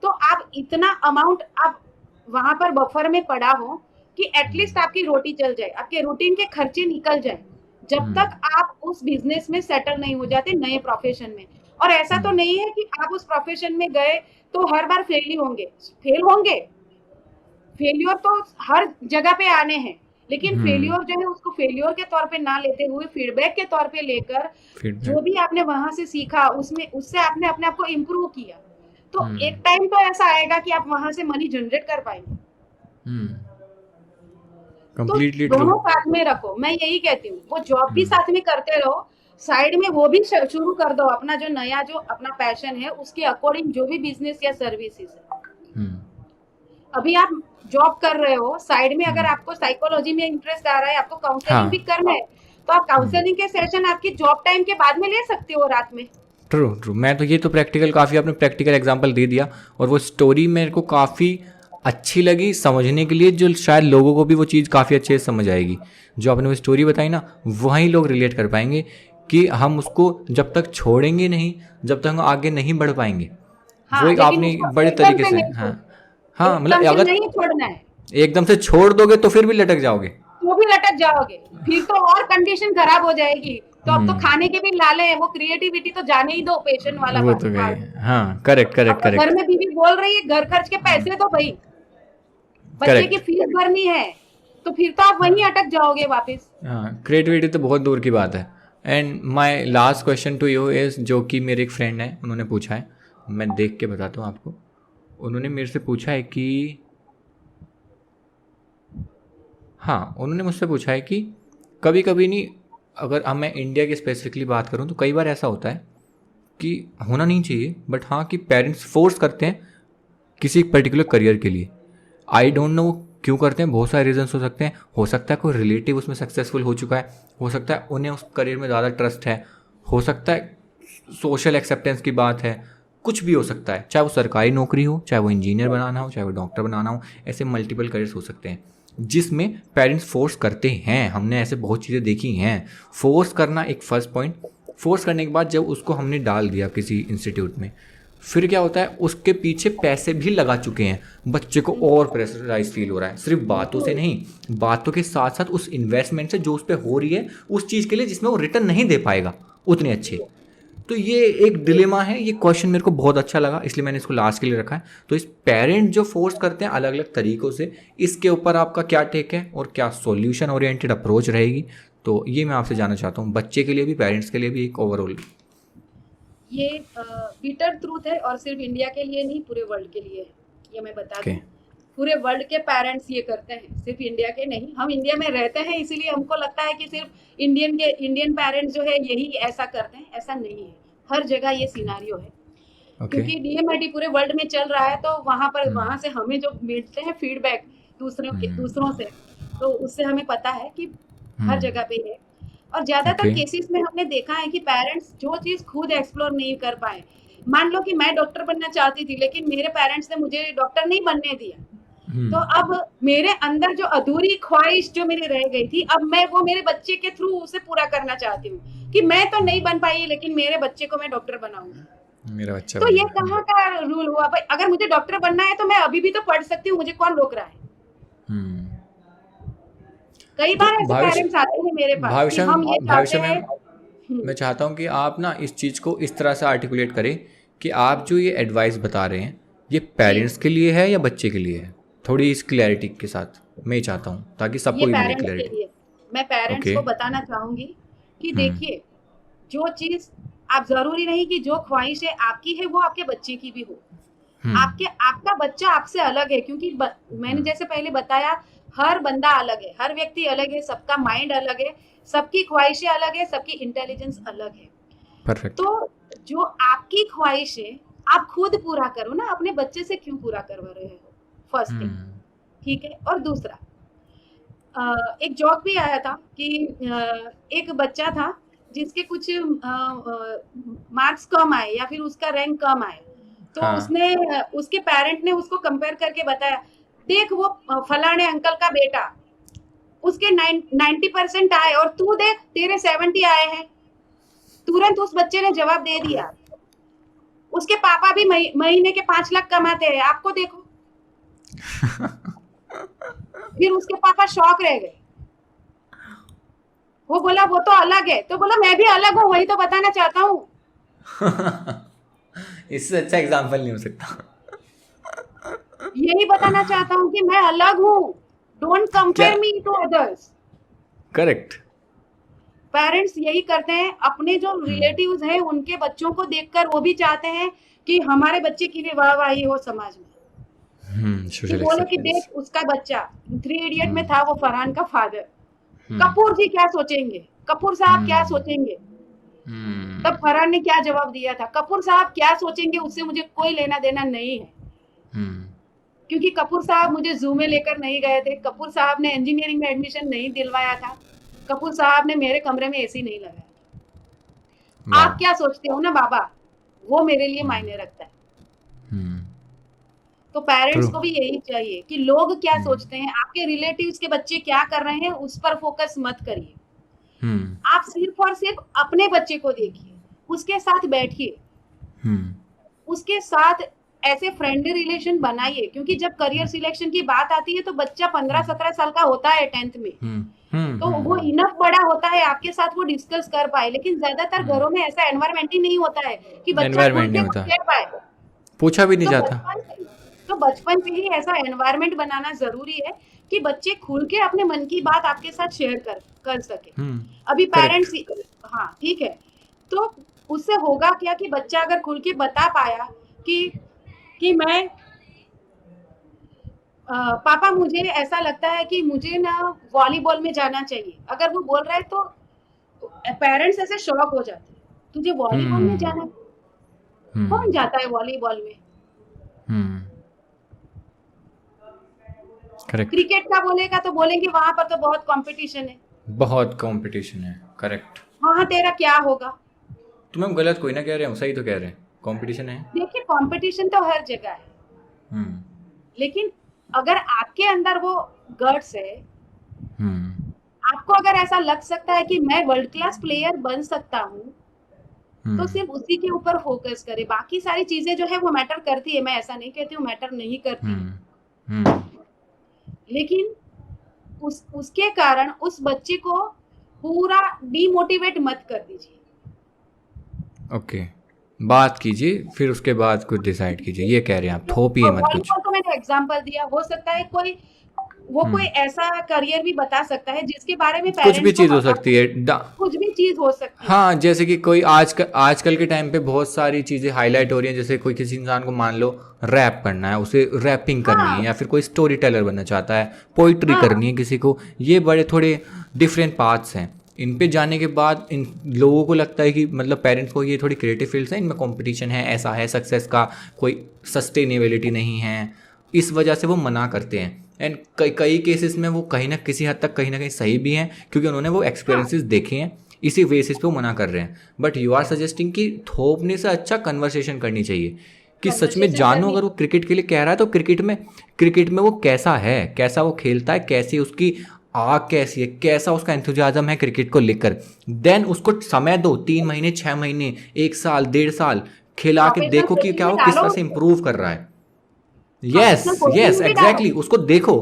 तो आप इतना अमाउंट आप वहां पर बफर में पड़ा हो कि एटलीस्ट आपकी रोटी चल जाए, आपके रूटीन के खर्चे निकल जाए, जब हम्म। तक आप उस बिजनेस में सेटल नहीं हो जाते नए प्रोफेशन में। और ऐसा तो हम्म। नहीं है कि आप उस प्रोफेशन में गए तो हर बार फेल ही होंगे, फेल होंगे, फेल्योर तो हर जगह पे आने हैं। लेकिन हम्म। फेल्योर जो है उसको फेल्योर के तौर पे ना लेते हुए फीडबैक के तौर पे लेकर, जो फीडबैक। भी आपने वहां से सीखा उसमें उससे आपने अपने आप को इम्प्रूव किया, तो हम्म। एक टाइम तो ऐसा आएगा कि आप वहां से मनी जनरेट कर पाएंगे। हम्म। तो कंप्लीटली ट्रू। दोनों साथ में रखो, मैं यही कहती हूँ। वो जॉब भी हम्म। साथ में करते रहो, साइड में वो भी शुरू कर दो अपना जो नया जो अपना पैशन है उसके अकॉर्डिंग जो भी बिजनेस या सर्विसेज है। हम्म। अभी आप जॉब कर रहे हो, साइड में अगर हम्म। आपको साइकोलॉजी में इंटरेस्ट आ रहा है, आपको काउंसलिंग भी हाँ। करना है, तो आप हम्म। काउंसलिंग के सेशन आपकी जॉब टाइम के बाद में ले सकते हो, रात में। ट्रू ट्रू, मैं तो ये तो प्रैक्टिकल, काफ़ी आपने प्रैक्टिकल एग्जांपल दे दिया। और वो स्टोरी मेरे को काफ़ी अच्छी लगी समझने के लिए, जो शायद लोगों को भी वो चीज़ काफ़ी अच्छे से समझ आएगी। जो आपने वो स्टोरी बताई ना, वहीं लोग रिलेट कर पाएंगे कि हम उसको जब तक छोड़ेंगे नहीं, जब तक हम आगे नहीं बढ़ पाएंगे। वो हाँ, एक लेकिन आपने उसको बड़े एकदम तरीके से से, नहीं हाँ। छोड़, हाँ, मतलब एकदम से अगर नहीं छोड़ना है, एकदम से छोड़ दोगे तो फिर भी लटक जाओगे। तो भी लटक जाओगे, फिर तो और कंडीशन खराब हो जाएगी। तो अब तो हम्म। खाने के भी लाले हैं, वो क्रिएटिविटी तो जाने ही दो, पेशेंट वाला वो तो गई। पार्ट। हाँ, करेक्ट अब करेक्ट घर करेक्ट। में बीवी बोल रही है घर खर्च के पैसे दो भाई, बच्चे की करेक्ट। फीस भरनी है, तो फिर तो आप वहीं अटक जाओगे वापस। हाँ, क्रिएटिविटी तो बहुत दूर की बात है। And my last question to you is, जो कि मेरे एक फ्रेंड है उन्होंने पूछा है, मैं देख के बताता हूँ आपको। उन्होंने मेरे से पूछा है कि, हाँ, उन्होंने मुझसे पूछा है कि कभी कभी नहीं, अगर अब मैं इंडिया की स्पेसिफिकली बात करूँ तो कई बार ऐसा होता है कि होना नहीं चाहिए, बट हाँ, कि पेरेंट्स फोर्स करते हैं किसी पर्टिकुलर करियर के लिए। आई डोंट नो क्यों करते हैं, बहुत सारे रीजंस हो सकते हैं। हो सकता है कोई रिलेटिव उसमें सक्सेसफुल हो चुका है, हो सकता है उन्हें उस करियर में ज़्यादा ट्रस्ट है, हो सकता है सोशल एक्सेप्टेंस की बात है, कुछ भी हो सकता है। चाहे वो सरकारी नौकरी हो, चाहे वो इंजीनियर बनाना हो, चाहे वो डॉक्टर बनाना हो, ऐसे मल्टीपल करियर्स हो सकते हैं जिसमें पेरेंट्स फोर्स करते हैं। हमने ऐसे बहुत चीज़ें देखी हैं। फोर्स करना एक फर्स्ट पॉइंट। फोर्स करने के बाद जब उसको हमने डाल दिया किसी इंस्टीट्यूट में, फिर क्या होता है, उसके पीछे पैसे भी लगा चुके हैं, बच्चे को और प्रेशराइज फील हो रहा है, सिर्फ बातों से नहीं, बातों के साथ साथ उस इन्वेस्टमेंट से जो उस पर हो रही है उस चीज़ के लिए जिसमें वो रिटर्न नहीं दे पाएगा उतने अच्छे। तो ये एक डिलेमा है। ये क्वेश्चन मेरे को बहुत अच्छा लगा, इसलिए मैंने इसको लास्ट के लिए रखा है। तो इस पेरेंट जो फोर्स करते हैं अलग अलग तरीक़ों से, इसके ऊपर आपका क्या टेक है और क्या सॉल्यूशन ओरिएंटेड अप्रोच रहेगी, तो ये मैं आपसे जानना चाहता हूँ, बच्चे के लिए भी पेरेंट्स के लिए भी, एक ओवरऑल। ये बिटर ट्रूथ है और सिर्फ इंडिया के लिए नहीं, पूरे वर्ल्ड के लिए है, ये मैं बता दूं। पूरे वर्ल्ड के पेरेंट्स ये करते हैं, सिर्फ इंडिया के नहीं। हम इंडिया में रहते हैं इसीलिए हमको लगता है कि सिर्फ इंडियन पेरेंट्स जो है यही ऐसा करते हैं, ऐसा नहीं है। हर जगह ये सिनारियो है। क्योंकि डीएमआईटी पूरे वर्ल्ड में चल रहा है, तो वहाँ से हमें जो मिलते हैं फीडबैक दूसरों से, तो उससे हमें पता है कि हर जगह पे है। और ज्यादातर केसेस में हमने देखा है कि पेरेंट्स जो चीज खुद एक्सप्लोर नहीं कर पाए, मान लो कि मैं डॉक्टर बनना चाहती थी लेकिन मेरे पेरेंट्स ने मुझे डॉक्टर नहीं बनने दिया, तो अब मेरे अंदर जो अधूरी ख्वाहिश जो मेरी रह गई थी, अब मैं वो मेरे बच्चे के थ्रू उसे पूरा करना चाहती हूँ कि मैं तो नहीं बन पाई लेकिन मेरे बच्चे को मैं डॉक्टर बनाऊंगी, मेरा बच्चा। तो ये कहाँ का रूल हुआ भाई? अगर मुझे डॉक्टर बनना है तो मैं अभी भी तो पढ़ सकती हूँ, मुझे कौन रोक रहा है? कई बार ऐसे पेरेंट्स आते हैं मेरे पास कि हम ये चाहते हैं। मैं चाहता हूँ कि आप ना इस चीज़ को इस तरह से आर्टिकुलेट करें कि आप जो ये एडवाइस बता रहे हैं ये पेरेंट्स के लिए है या बच्चे के लिए है, थोड़ी इस क्लैरिटी के साथ मैं चाहता हूँ ताकि सबको ये मिले क्लैरिटी। मैं पेरेंट्स को बताना चाहूंगी कि देखिए, जो चीज़ आप जरूरी नहीं कि जो ख्वाहिश है आपकी है वो आपके बच्चे की भी हो। आपका बच्चा आपसे अलग है, क्योंकि मैंने जैसे पहले बताया, हर बंदा अलग है, हर व्यक्ति अलग है, सबका माइंड अलग है, सबकी ख्वाहिशें अलग है, सबकी इंटेलिजेंस अलग है। परफेक्ट। तो जो आपकी ख्वाहिश है आप खुद पूरा करो ना, अपने बच्चे से क्यों पूरा करवा रहे हो? फर्स्ट थिंग, ठीक है। और दूसरा, एक जॉक भी आया था कि एक बच्चा था जिसके कुछ मार्क्स कम आए या फिर उसका रैंक कम आए, तो उसके पेरेंट ने उसको कंपेयर करके बताया, देख वो फलाने अंकल का बेटा, उसके 90% आए और तू देख तेरे 70 आए हैं। तुरंत उस बच्चे ने जवाब दे दिया, उसके पापा भी महीने के 5 लाख कमाते हैं, आपको देखो। फिर उसके पापा शॉक रह गए, वो बोला वो तो अलग है, तो बोला मैं भी अलग हूँ, वही तो बताना चाहता हूँ। इससे अच्छा एग्जाम्पल नहीं हो सकता। यही बताना चाहता हूँ कि मैं अलग हूँ, don't compare me to others. Correct. Parents यही करते हैं, अपने जो रिलेटिव्स हैं उनके बच्चों को देखकर वो भी चाहते हैं कि हमारे बच्चे की भी वाहवाही हो समाज में। बोलो कि देख उसका बच्चा 3 इडियट में था, वो फरहान का फादर। कपूर जी क्या सोचेंगे, कपूर साहब क्या सोचेंगे? तब फरहान ने क्या जवाब दिया था, कपूर साहब क्या सोचेंगे उससे मुझे कोई लेना देना नहीं है। क्योंकि कपूर साहब मुझे जू में लेकर नहीं गए थे, कपूर साहब ने इंजीनियरिंग में एडमिशन नहीं दिलवाया था, कपूर साहब ने मेरे कमरे में एसी नहीं लगाया। आप क्या सोचते हो ना बाबा, वो मेरे लिए मायने रखता है। तो पेरेंट्स को भी यही चाहिए कि लोग क्या सोचते हैं, आपके रिलेटिव्स के बच्चे क्या कर रहे हैं उस पर फोकस मत करिए। आप सिर्फ और सिर्फ अपने बच्चे को देखिए, उसके साथ बैठिए, उसके साथ ऐसे फ्रेंडली रिलेशन बनाइए। क्योंकि जब करियर सिलेक्शन की बात आती है तो बच्चा 15-17 साल का होता है 10th में, तो वो इनफ बड़ा होता है आपके साथ वो डिस्कस कर पाए। लेकिन ज्यादातर घरों में ऐसा एनवायरमेंट ही नहीं होता है कि बच्चा खुल के कह पाए, पूछा भी नहीं जाता। तो बचपन से ही ऐसा एनवायरनमेंट बनाना जरूरी है कि बच्चे खुल के अपने मन की बात आपके साथ शेयर कर सके। अभी पेरेंट्स, हाँ ठीक है, तो उससे होगा क्या कि बच्चा अगर खुल के बता पाया कि मैं पापा मुझे ऐसा लगता है कि मुझे ना वॉलीबॉल में जाना चाहिए, अगर वो बोल रहा है तो पेरेंट्स ऐसे शॉक हो जाते हैं, तुझे वॉलीबॉल में जाना, कौन जाता है वॉलीबॉल में? क्रिकेट का बोलेगा तो बोलेंगे वहां पर तो बहुत कंपटीशन है, बहुत कंपटीशन है। करेक्ट। वहां तेरा क्या होगा? तुम गलत कोई ना कह रहे हो, सही तो कह रहे हैं, कंपटीशन है। देखिए कंपटीशन तो हर जगह है, लेकिन अगर आपके अंदर वो गट्स है, आपको अगर ऐसा लग सकता है कि मैं वर्ल्ड क्लास प्लेयर बन सकता हूँ, तो सिर्फ उसी के ऊपर फोकस करे, बाकी सारी चीजें जो है वो मैटर करती है, मैं ऐसा नहीं कहती हूँ मैटर नहीं करती है, लेकिन उसके कारण उस बच्चे को पूरा डीमोटिवेट मत कर दीजिए। ओके, बात कीजिए फिर उसके बाद कुछ डिसाइड कीजिए, ये कह रहे हैं आप, थोपिए मत कुछ। वॉलीबॉल को मैंने एग्जांपल दिया, हो सकता है कोई ऐसा करियर भी बता सकता है जिसके बारे में कुछ भी पेरेंट्स को चीज़ हो पता सकती है। कुछ भी चीज हो सकती है। हाँ, जैसे कि कोई आजकल के टाइम पे बहुत सारी चीज़ें हाईलाइट हो रही हैं, जैसे कोई किसी इंसान को मान लो रैप करना है, उसे रैपिंग करनी है, या फिर कोई स्टोरी टेलर बनना चाहता है, पोइट्री करनी है किसी को, ये बड़े थोड़े डिफरेंट पाथ्स हैं। इन पे जाने के बाद इन लोगों को लगता है कि मतलब पेरेंट्स को ये थोड़ी क्रिएटिव फील्ड्स हैं, इनमें कंपटीशन है, ऐसा है, सक्सेस का कोई सस्टेनेबिलिटी नहीं है, इस वजह से वो मना करते हैं। एंड कई केसेस में वो कहीं ना किसी हद तक कहीं ना कहीं सही भी हैं, क्योंकि उन्होंने वो एक्सपीरियंसेस देखे हैं, इसी बेसिस पे वो मना कर रहे हैं। बट यू आर सजेस्टिंग कि थोपने से अच्छा कन्वर्सेशन करनी चाहिए, कि सच में जानो अगर वो क्रिकेट के लिए कह रहा है तो क्रिकेट में वो कैसा है, कैसा वो खेलता है, कैसी उसकी आग कैसी है, कैसा उसका एंथुजियाज्म है क्रिकेट को लेकर। देन उसको समय दो, 3 महीने, 6 महीने, 1 साल, 1.5 साल खिला के देखो कि क्या वो किस तरह से इम्प्रूव कर रहा है। यस एग्जैक्टली, उसको देखो,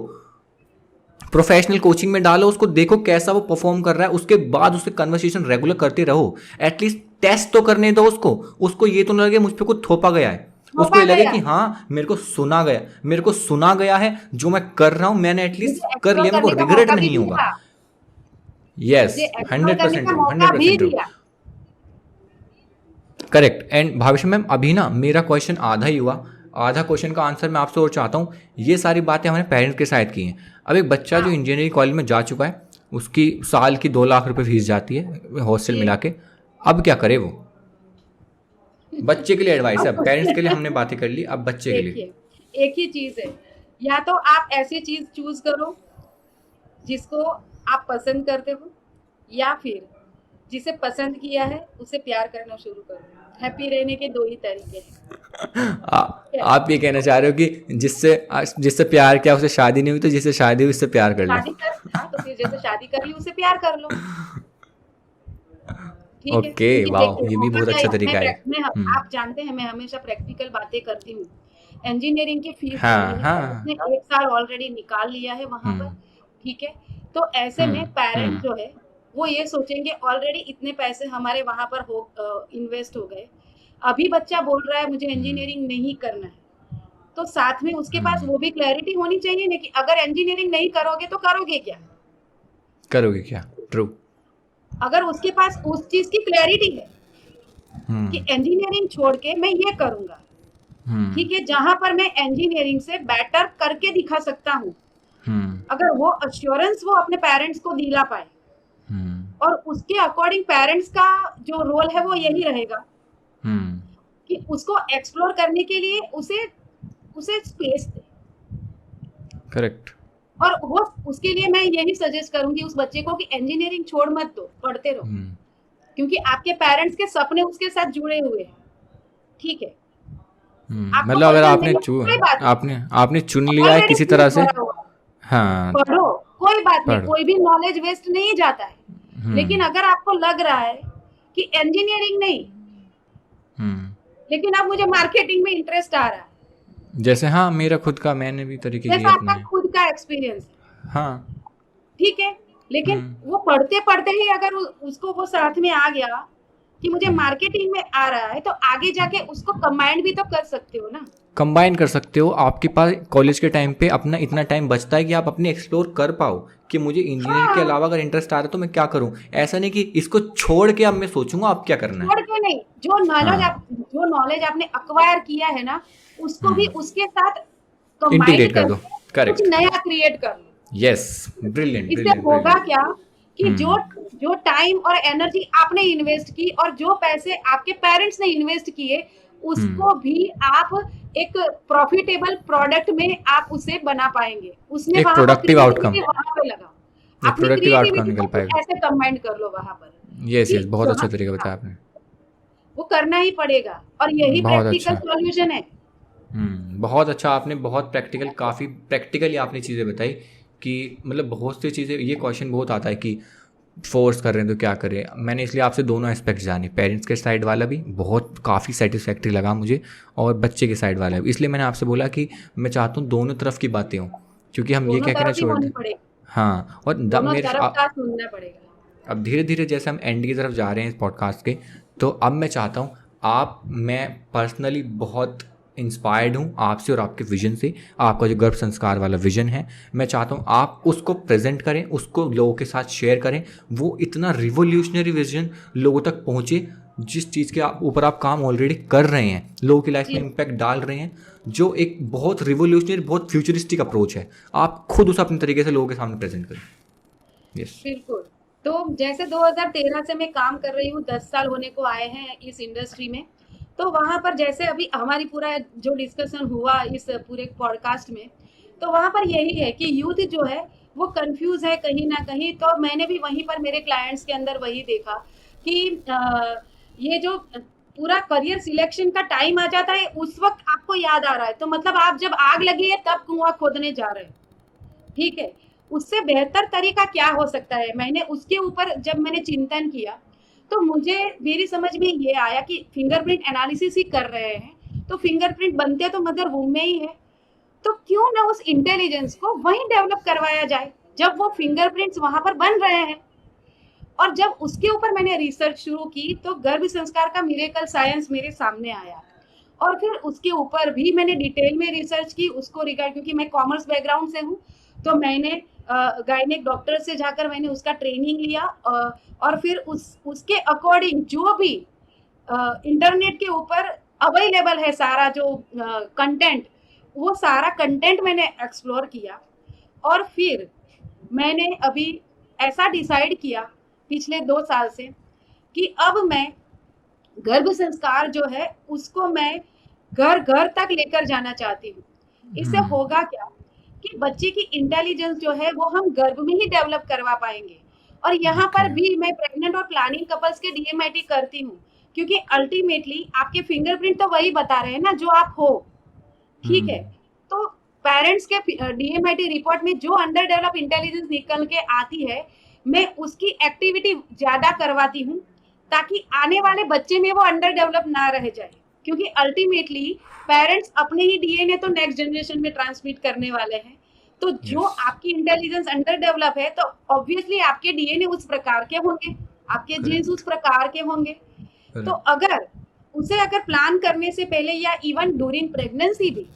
प्रोफेशनल कोचिंग में डालो, उसको देखो कैसा वो परफॉर्म कर रहा है, उसके बाद उससे कन्वर्सेशन रेगुलर करते रहो, एटलीस्ट टेस्ट तो करने दो उसको ये तो ना लगे मुझ पे कुछ थोपा गया है, उसको ये लगे कि हाँ मेरे को सुना गया है, जो मैं कर रहा हूँ मैंने एटलीस्ट कर लिया, मेरे को रिग्रेट नहीं होगा। Yes, 100% correct. And Bhavisha ma'am, अभी ना मेरा क्वेश्चन आधा ही हुआ, आधा क्वेश्चन का आंसर मैं आपसे और चाहता हूँ। ये सारी बातें हमारे पेरेंट्स के साथ की हैं। अब एक बच्चा जो इंजीनियरिंग कॉलेज में जा चुका है, उसकी साल की 2 लाख रुपए फीस जाती है हॉस्टल मिला के, अब क्या करे वो? बच्चे के लिए एडवाइस है, पेरेंट्स के लिए हमने बातें कर ली, अब बच्चे के लिए एक ही चीज है, या तो आप ऐसी चीज चूज करो जिसको आप पसंद करते हो, या फिर जिसे पसंद किया है उसे प्यार करना शुरू करो। हैप्पी रहने के 2 ही तरीके हैं। आप ये कहना चाह रहे हो कि जिससे प्यार किया उसे शादी नहीं हुई, तो जिससे शादी हुई उससे प्यार कर लो। तो फिर जैसे शादी कर ली उसे प्यार कर लो। ओके, वाह, ये भी बहुत अच्छा तरीका है। आप जानते हैं मैं हमेशा प्रैक्टिकल बातें करती हूँ। इंजीनियरिंग की फीस उसने 1 साल ऑलरेडी निकाल लिया है वहां पर, ठीक है, तो ऐसे में पेरेंट्स जो है वो ये सोचेंगे ऑलरेडी इतने पैसे हमारे वहां पर इन्वेस्ट हो गए, अभी बच्चा बोल रहा है मुझे इंजीनियरिंग नहीं करना है, तो साथ में उसके पास वो भी क्लैरिटी होनी चाहिए ना कि अगर इंजीनियरिंग नहीं करोगे तो करोगे क्या। ट्रू। अगर उसके पास उस चीज की क्लैरिटी है कि इंजीनियरिंग छोड़ के मैं ये करूंगा, ठीक है, जहां पर मैं इंजीनियरिंग से बेटर करके दिखा सकता हूँ, अगर वो अश्योरेंस वो अपने पेरेंट्स को दिला पाए, और उसके अकॉर्डिंग पेरेंट्स का जो रोल है वो यही रहेगा कि उसको एक्सप्लोर करने के लिए उसे स्पेस दे। करेक्ट। और वो उसके लिए मैं यही सजेस्ट करूंगी उस बच्चे को कि इंजीनियरिंग छोड़ मत दो, पढ़ते रहो, क्योंकि आपके पेरेंट्स के सपने उसके साथ जुड़े हुए हैं, ठीक है। मतलब अगर आपने चुन लिया है किसी तरह से, हाँ, पढ़ो, कोई बात नहीं, कोई भी नॉलेज वेस्ट नहीं जाता है, लेकिन अगर आपको लग रहा है कि इंजीनियरिंग नहीं, लेकिन अब मुझे मार्केटिंग में इंटरेस्ट आ रहा है, जैसे हाँ मेरा खुद का, मैंने भी तरीके जैसे आपका खुद का एक्सपीरियंस है, हाँ ठीक है, लेकिन वो पढ़ते पढ़ते ही अगर उसको वो साथ में आ गया कि मुझे मार्केटिंग में आ रहा है, तो आगे जाके उसको कंबाइन भी तो कर सकते हो ना। कंबाइन कर सकते हो, आपके पास कॉलेज के टाइम पे अपना इतना टाइम बचता है कि आप अपने एक्सप्लोर कर पाओ कि मुझे इंजीनियरिंग के अलावा अगर इंटरेस्ट आ रहा है तो मैं क्या करूं। ऐसा नहीं कि इसको छोड़ के अब मैं सोचूंगा आप क्या करना है, छोड़ के नहीं, जो नॉलेज आपने एक्वायर किया है ना, उसको भी उसके साथ इंटीग्रेट कर दो, करेक्ट, कुछ नया क्रिएट कर लो। Yes, brilliant. इससे होगा क्या कि जो टाइम और एनर्जी आपने इन्वेस्ट की और जो पैसे आपके पेरेंट्स ने इन्वेस्ट किए, उसको भी आप एक प्रॉफिटेबल प्रोडक्ट में आप उसे बना पाएंगे। उसमें एक प्रोडक्टिव आउटकम वहां पे लगा, अपनी प्रोडक्टिव आउटकम निकल क्रिएटिविटी पाएगा। ऐसे कंबाइन कर लो वहां पर। यस, बहुत अच्छा तरीका बताया आपने, वो करना ही पड़ेगा, और यही प्रैक्टिकल सॉल्यूशन है। बहुत अच्छा, आपने बहुत प्रैक्टिकल, काफ़ी प्रैक्टिकली आपने चीज़ें बताई कि मतलब बहुत सी चीज़ें, ये क्वेश्चन बहुत आता है कि फोर्स कर रहे हैं तो क्या करें। मैंने इसलिए आपसे दोनों एस्पेक्ट जाने, पेरेंट्स के साइड वाला भी बहुत काफ़ी सेटिस्फैक्ट्री लगा मुझे, और बच्चे के साइड वाला भी। इसलिए मैंने आपसे बोला कि मैं चाहता हूँ दोनों तरफ की बातें हों, क्योंकि हम ये दोनों क्या कहना तरफ ही छोड़ होनी दें। पड़ेगी, हाँ, और द दोनों मेरे तरफ का सुनना पड़ेगा। अब धीरे धीरे जैसे हम एंड की तरफ जा रहे हैं इस पॉडकास्ट के, तो अब मैं चाहता हूँ मैं पर्सनली बहुत इंस्पायर्ड हूँ आपसे और आपके विजन से। आपका जो गर्भ संस्कार वाला विजन है, मैं चाहता हूँ आप उसको प्रेजेंट करें, उसको लोगों के साथ शेयर करें। वो इतना रिवोल्यूशनरी विजन लोगों तक पहुँचे, जिस चीज़ के ऊपर आप काम ऑलरेडी कर रहे हैं, लोगों की लाइफ में जी इम्पैक्ट डाल रहे हैं, जो एक बहुत रिवोल्यूशनरी, बहुत फ्यूचरिस्टिक अप्रोच है। आप खुद उसे अपने तरीके से लोगों के सामने प्रेजेंट करें। यस। बिल्कुल। तो जैसे 2013 से मैं काम कर रही हूँ, 10 साल होने को आए हैं इस इंडस्ट्री में। तो वहाँ पर जैसे अभी हमारी पूरा जो डिस्कशन हुआ इस पूरे पॉडकास्ट में, तो वहाँ पर यही है कि यूथ जो है वो कंफ्यूज है कहीं ना कहीं। तो मैंने भी वहीं पर मेरे क्लाइंट्स के अंदर वही देखा कि ये जो पूरा करियर सिलेक्शन का टाइम आ जाता है, उस वक्त आपको याद आ रहा है, तो मतलब आप जब आग लगी है तब कुआं खोदने जा रहे हैं। ठीक है, उससे बेहतर तरीका क्या हो सकता है? मैंने उसके ऊपर जब मैंने चिंतन किया, तो मुझे मेरी समझ में ये आया कि फिंगरप्रिंट एनालिसिस ही कर रहे हैं, तो फिंगरप्रिंट बनते तो मदर वूम में ही है, तो क्यों ना उस इंटेलिजेंस को वहीं डेवलप करवाया जाए जब वो फिंगरप्रिंट्स वहां पर बन रहे हैं। और जब उसके ऊपर मैंने रिसर्च शुरू की, तो गर्भ संस्कार का मिरेकल साइंस मेरे सामने आया। और फिर उसके ऊपर भी मैंने डिटेल में रिसर्च की उसको रिगार्ड, क्योंकि मैं कॉमर्स बैकग्राउंड से हूँ, तो मैंने गायनेक डॉक्टर से जाकर मैंने उसका ट्रेनिंग लिया, और फिर उसके अकॉर्डिंग जो भी इंटरनेट के ऊपर अवेलेबल है सारा जो कंटेंट, वो सारा कंटेंट मैंने एक्सप्लोर किया। और फिर मैंने अभी ऐसा डिसाइड किया पिछले 2 साल से कि अब मैं गर्भ संस्कार जो है उसको मैं घर घर तक लेकर जाना चाहती हूँ। इससे होगा क्या कि बच्चे की इंटेलिजेंस जो है वो हम गर्भ में ही डेवलप करवा पाएंगे। और यहाँ पर Okay. भी मैं प्रेग्नेंट और प्लानिंग कपल्स के डीएमआईटी करती हूँ, क्योंकि अल्टीमेटली आपके फिंगरप्रिंट तो वही बता रहे हैं ना जो आप हो। ठीक है, तो पेरेंट्स के डीएमआईटी रिपोर्ट में जो अंडर डेवलप इंटेलिजेंस निकल के आती है, मैं उसकी एक्टिविटी ज्यादा करवाती हूँ, ताकि आने वाले बच्चे में वो अंडर डेवलप ना रह जाए। क्योंकि अल्टीमेटली पेरेंट्स अपने ही डीएनए तो नेक्स्ट जनरेशन में ट्रांसमिट करने वाले हैं। तो जो Yes. आपकी इंटेलिजेंस अंडर डेवलप है, तो ऑब्वियसली आपके डीएनए उस प्रकार के होंगे, आपके जीन्स Correct. उस प्रकार के होंगे। तो Correct. अगर प्लान करने से पहले या इवन ड्यूरिंग प्रेगनेंसी भी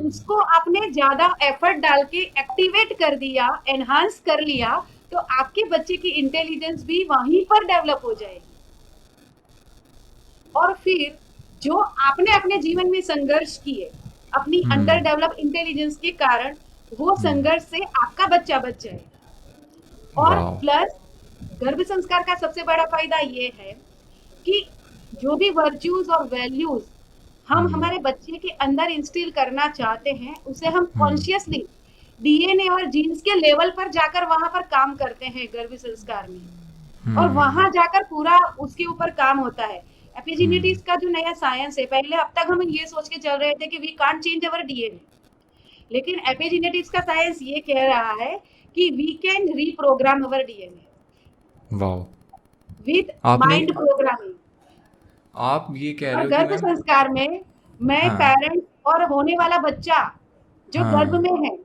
उसको आपने ज्यादा एफर्ट डाल के एक्टिवेट कर दिया, एनहांस कर लिया, तो आपके बच्चे की इंटेलिजेंस भी वहीं पर डेवलप हो जाएगी। और फिर जो आपने अपने जीवन में संघर्ष किए अपनी अंडर डेवलप इंटेलिजेंस के कारण, वो संघर्ष से आपका बच्चा बच जाए। और Wow. प्लस गर्भ संस्कार का सबसे बड़ा फायदा ये है कि जो भी वर्च्यूज और वैल्यूज हम हमारे बच्चे के अंदर इंस्टिल करना चाहते हैं, उसे हम कॉन्शियसली डीएनए और जीन्स के लेवल पर जाकर वहां पर काम करते हैं गर्भ संस्कार में। और वहां जाकर पूरा उसके ऊपर काम होता है। एपिजेनेटिक्स का जो नया साइंस है, पहले अब तक हम ये सोच के चल रहे थे कि we can't change our DNA, लेकिन एपिजेनेटिक्स का साइंस ये कह रहा है कि we can reprogram our DNA wow. With आपने माइंड प्रोग्रामिंग। आप ये कह और रहे हो कि गर्भ मैम। संस्कार में मैं हाँ। पेरेंट्स और होने वाला बच्चा जो गर्भ हाँ। में है,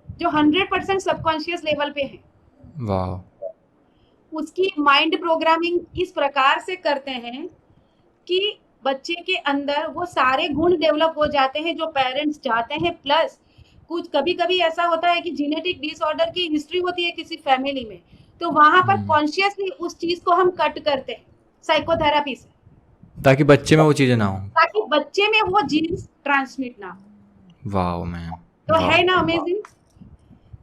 जो 100% सबकॉन्शियस लेवल पे है, वाओ। उसकी माइंड प्रोग्रामिंग इस प्रकार से करते हैं कि बच्चे के अंदर वो सारे गुण डेवलप हो जाते हैं जो पेरेंट्स चाहते हैं। प्लस कुछ कभी कभी ऐसा होता है कि जेनेटिक डिसऑर्डर की हिस्ट्री होती है किसी फैमिली में, तो वहां पर कॉन्शियसली उस चीज को हम कट करते हैं साइकोथेरेपी से, ताकि बच्चे में वो चीज़ें ना हो। ताकि बच्चे में वो जीन्स ट्रांसमिट ना हो। Wow ma'am. तो है ना अमेजिंग।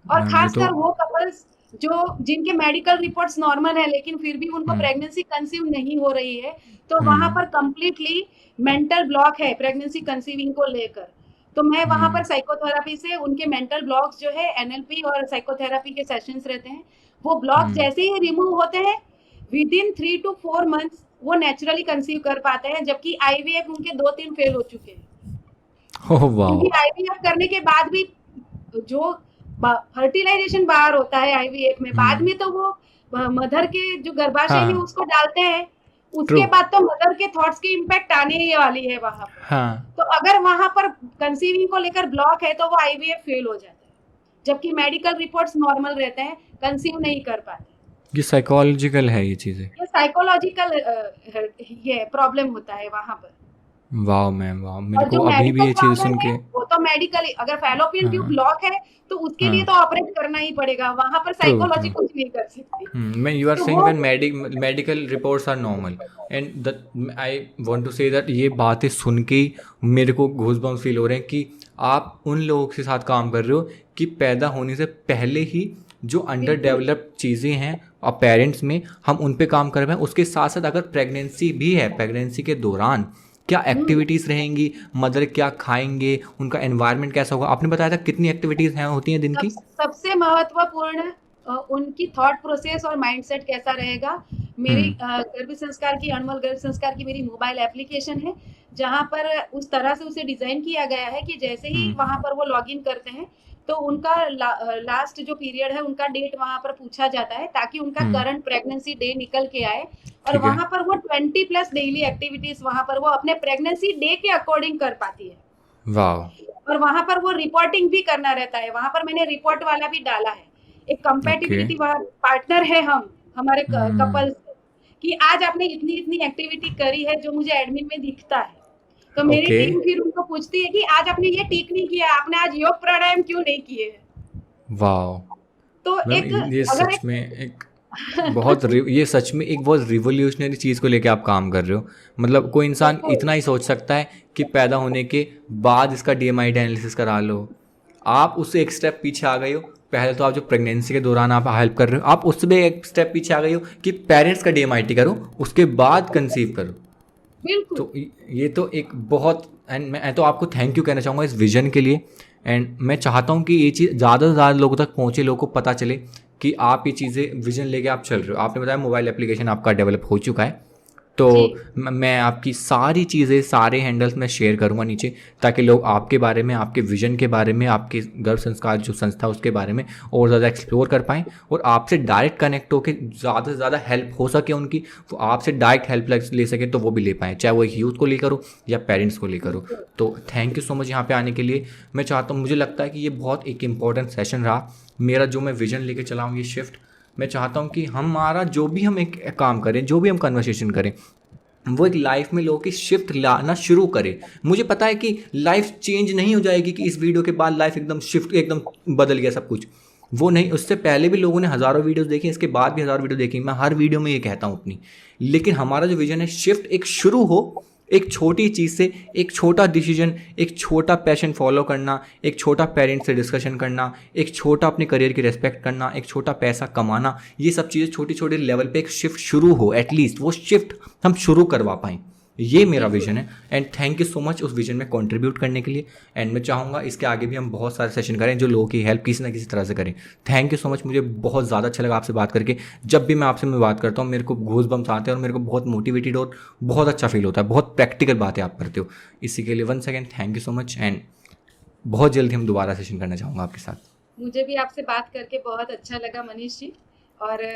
और मैम ये खासकर तो वो कपल्स जो जिनके मेडिकल रिपोर्ट्स नॉर्मल है लेकिन फिर भी उनको प्रेगनेंसी कंसीव नहीं हो रही है, तो वहां पर कंप्लीटली मेंटल ब्लॉक है प्रेगनेंसी कंसीविंग को लेकर। तो मैं वहां पर साइकोथेरेपी से उनके मेंटल ब्लॉक्स जो है, एनएलपी और साइकोथेरेपी के सेशंस रहते हैं, वो ब्लॉक जैसे ही रिमूव होते हैं विद इन 3 to 4 मंथ्स वो नेचुरली कंसीव कर पाते हैं, जबकि आईवीएफ उनके 2-3 फेल हो चुके हैं। Oh wow. क्योंकि आईवीएफ करने के बाद भी जो फर्टिलाइजेशन बाहर होता है आईवीएफ में, बाद में तो वो मदर के जो गर्भाशय में हाँ उसको डालते हैं, ट्रू। उसके बाद तो मदर के थॉट्स की इम्पैक्ट आने ही वाली है वहां पर। हाँ तो अगर वहां पर कंसीविंग को लेकर ब्लॉक है तो वो आईवीएफ फेल हो जाता है, जबकि मेडिकल रिपोर्ट्स नॉर्मल रहते हैं, कंसीव नहीं कर पाते। ये साइकोलॉजिकल है ये चीज़ें। ये साइकोलॉजिकल ये प्रॉब्लम होता है वहां पर। वाह मैम वाह, मेरे और को जो अभी भी मेडिकल ये चीज़ वाले सुन के। हैं वो तो मेडिकल, अगर फैलोपियन ट्यूब हाँ ब्लॉक है तो उसके लिए हाँ तो ऑपरेट करना ही पड़ेगा, वहां पर ट्रू साइकोलॉजी ट्रू। कुछ नहीं कर सकती। मैं यू आर तो सेइंग वो when medical reports are normal and the I want to say that ये बातें सुन के ही मेरे को गूज़बम्स फील हो रहे हैं कि आप उन लोगों के साथ काम कर रहे हो कि पैदा होने से पहले ही जो अंडर बिल्कुल डेवलप्ड चीज़ें हैं और पेरेंट्स में हम उन पे काम कर रहे हैं। उसके साथ साथ अगर प्रेगनेंसी भी है, प्रेगनेंसी के दौरान क्या एक्टिविटीज़ रहेंगी, मदर क्या खाएंगे, उनका एनवायरनमेंट कैसा होगा। आपने बताया था कितनी एक्टिविटीज़ हैं होती हैं दिन की। सबसे महत्वपूर्ण उनकी थॉट प्रोसेस और माइंडसेट कैसा रहेगा। मेरी हम्म गर्भ संस्कार की, अनमोल गर्भ संस्कार की मेरी मोबाइल एप्लीकेशन है, जहां पर उस तरह से उसे डिजाइन किया गया है कि जैसे ही हम्म वहां पर वो लॉग इन करते हैं तो उनका लास्ट जो पीरियड है उनका डेट वहां पर पूछा जाता है, ताकि उनका हम्म करंट प्रेगनेंसी डे निकल के आए। और ठीक है। वहां पर वो 20+ डेली एक्टिविटीज वहां पर वो अपने प्रेगनेंसी डे के अकॉर्डिंग कर पाती है। वाह। और वहां पर वो रिपोर्टिंग भी करना रहता है, वहां पर मैंने रिपोर्ट वाला भी डाला है। एक ओके। कंपेटिबिलिटी पार्टनर है हम, हमारे हम्म कपल्स, कि आज आपने इतनी इतनी एक्टिविटी करी है जो मुझे एडमिन में दिखता है। तो मेरी ओके। टीम फिर उनको पूछती है कि आज आपने ये ठीक नहीं किया, आपने आज योग प्राणायाम क्यों नहीं किए। वाह तो मैम, एक, ये अगर सच में एक ये सच में एक बहुत रिवोल्यूशनरी चीज़ को लेके आप काम कर रहे हो। मतलब कोई इंसान बिल्कुल इतना ही सोच सकता है कि पैदा होने के बाद इसका डीएमआई एनालिसिस करा लो। आप उससे एक स्टेप पीछे आ गए हो। पहले तो आप जो प्रेगनेंसी के दौरान आप हेल्प कर रहे हो, आप उससे भी एक स्टेप पीछे आ गए हो कि पेरेंट्स का डीएमआईटी करो, उसके बाद कंसीव करो। बिल्कुल तो ये तो एक बहुत, एंड मैं तो आपको थैंक यू कहना चाहूँगा इस विजन के लिए। एंड मैं चाहता हूँ कि ये चीज़ ज़्यादा से ज़्यादा लोगों तक पहुँचे, लोगों को पता चले कि आप ये चीज़ें विजन लेके आप चल रहे हो। आपने बताया मोबाइल एप्लीकेशन आपका डेवलप हो चुका है, तो जी। मैं आपकी सारी चीज़ें, सारे हैंडल्स मैं शेयर करूँगा नीचे, ताकि लोग आपके बारे में, आपके विजन के बारे में, आपके गर्भ संस्कार जो संस्था उसके बारे में और ज़्यादा एक्सप्लोर कर पाएँ और आपसे डायरेक्ट कनेक्ट होकर ज़्यादा से ज़्यादा हेल्प हो सके उनकी, वो आपसे डायरेक्ट हेल्प ले सके तो वो भी ले पाएँ, चाहे वो एक यूथ को लेकर हो या पेरेंट्स को लेकर हो। तो थैंक यू सो मच यहाँ पे आने के लिए। मैं चाहता हूँ, मुझे लगता है कि ये बहुत एक इम्पॉर्टेंट सेशन रहा मेरा, जो मैं विजन लेके चला हूँ ये शिफ्ट। मैं चाहता हूँ कि हमारा जो भी हम एक काम करें, जो भी हम कन्वर्सेशन करें, वो एक लाइफ में लोगों की शिफ्ट लाना शुरू करे। मुझे पता है कि लाइफ चेंज नहीं हो जाएगी कि इस वीडियो के बाद लाइफ एकदम शिफ्ट, एकदम बदल गया सब कुछ, वो नहीं। उससे पहले भी लोगों ने हज़ारों वीडियोस देखी, इसके बाद भी हज़ारों वीडियो देखी, मैं हर वीडियो में ये कहता हूँ अपनी। लेकिन हमारा जो विजन है, शिफ्ट एक शुरू हो, एक छोटी चीज़ से, एक छोटा डिसीजन, एक छोटा पैशन फॉलो करना, एक छोटा पेरेंट्स से डिस्कशन करना, एक छोटा अपने करियर की रेस्पेक्ट करना, एक छोटा पैसा कमाना, ये सब चीज़ें छोटी छोटी लेवल पे एक शिफ्ट शुरू हो, एटलीस्ट वो शिफ्ट हम शुरू करवा पाएँ। ये मेरा बिल्कुल विजन है। And thank you so much उस विजन में कंट्रीब्यूट करने के लिए। एंड मैं चाहूँगा इसके आगे भी हम बहुत सारे सेशन करें जो लोगों की हेल्प किसी ना किसी तरह से करें। थैंक यू सो मच, मुझे बहुत ज़्यादा अच्छा लगा आपसे बात करके। जब भी मैं आपसे बात करता हूँ मेरे को गूज़ बम्स आते हैं और मेरे को बहुत मोटिवेटेड और बहुत अच्छा फील होता है। बहुत प्रैक्टिकल बातें आप करते हो, इसी के लिए one second thank you so much. And बहुत जल्दी हम दोबारा सेशन करना चाहूँगा आपके साथ। मुझे भी आपसे बात करके बहुत अच्छा लगा मनीष जी। और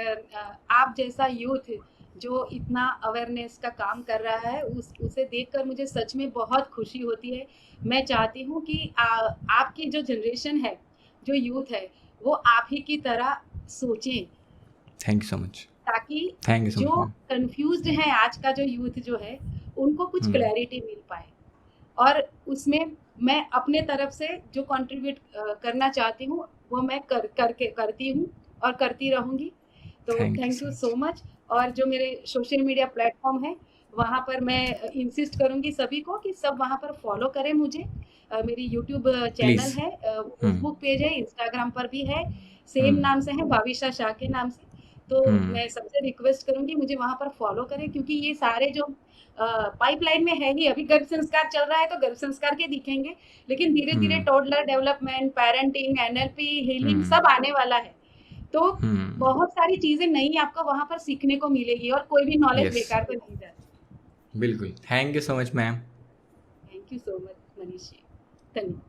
आप जैसा यूथ जो इतना अवेयरनेस का काम कर रहा है, उसे देखकर मुझे सच में बहुत खुशी होती है। मैं चाहती हूँ कि आपकी जो जनरेशन है, जो यूथ है, वो आप ही की तरह सोचें, थैंक यू सो मच। ताकि थैंक यू सो मच जो मैम। कंफ्यूज्ड है आज का जो यूथ जो है, उनको कुछ हम्म, क्लैरिटी मिल पाए। और उसमें मैं अपने तरफ से जो कंट्रीब्यूट करना चाहती हूँ वो मैं करती हूँ और करती रहूँगी। तो thank you thank so you much. So much. और जो मेरे सोशल मीडिया प्लेटफॉर्म है, वहाँ पर मैं इंसिस्ट करूँगी सभी को कि सब वहाँ पर फॉलो करें मुझे। मेरी यूट्यूब चैनल प्लीज़। है, फेसबुक पेज है, इंस्टाग्राम पर भी है, सेम हम्म नाम से है, भाविशा शाह के नाम से। तो हम्म मैं सबसे रिक्वेस्ट करूँगी मुझे वहाँ पर फॉलो करें, क्योंकि ये सारे जो पाइपलाइन में है ही। अभी गर्भ संस्कार चल रहा है तो गर्भ संस्कार के दिखेंगे, लेकिन धीरे धीरे hmm toddler development, parenting, NLP, healing hmm सब आने वाला है। तो हम्म बहुत सारी चीजें नई आपको वहां पर सीखने को मिलेगी, और कोई भी नॉलेज यस, बेकार तो नहीं जाती। बिल्कुल। Thank you so much ma'am. Thank you so much Manish ji, धन्यवाद।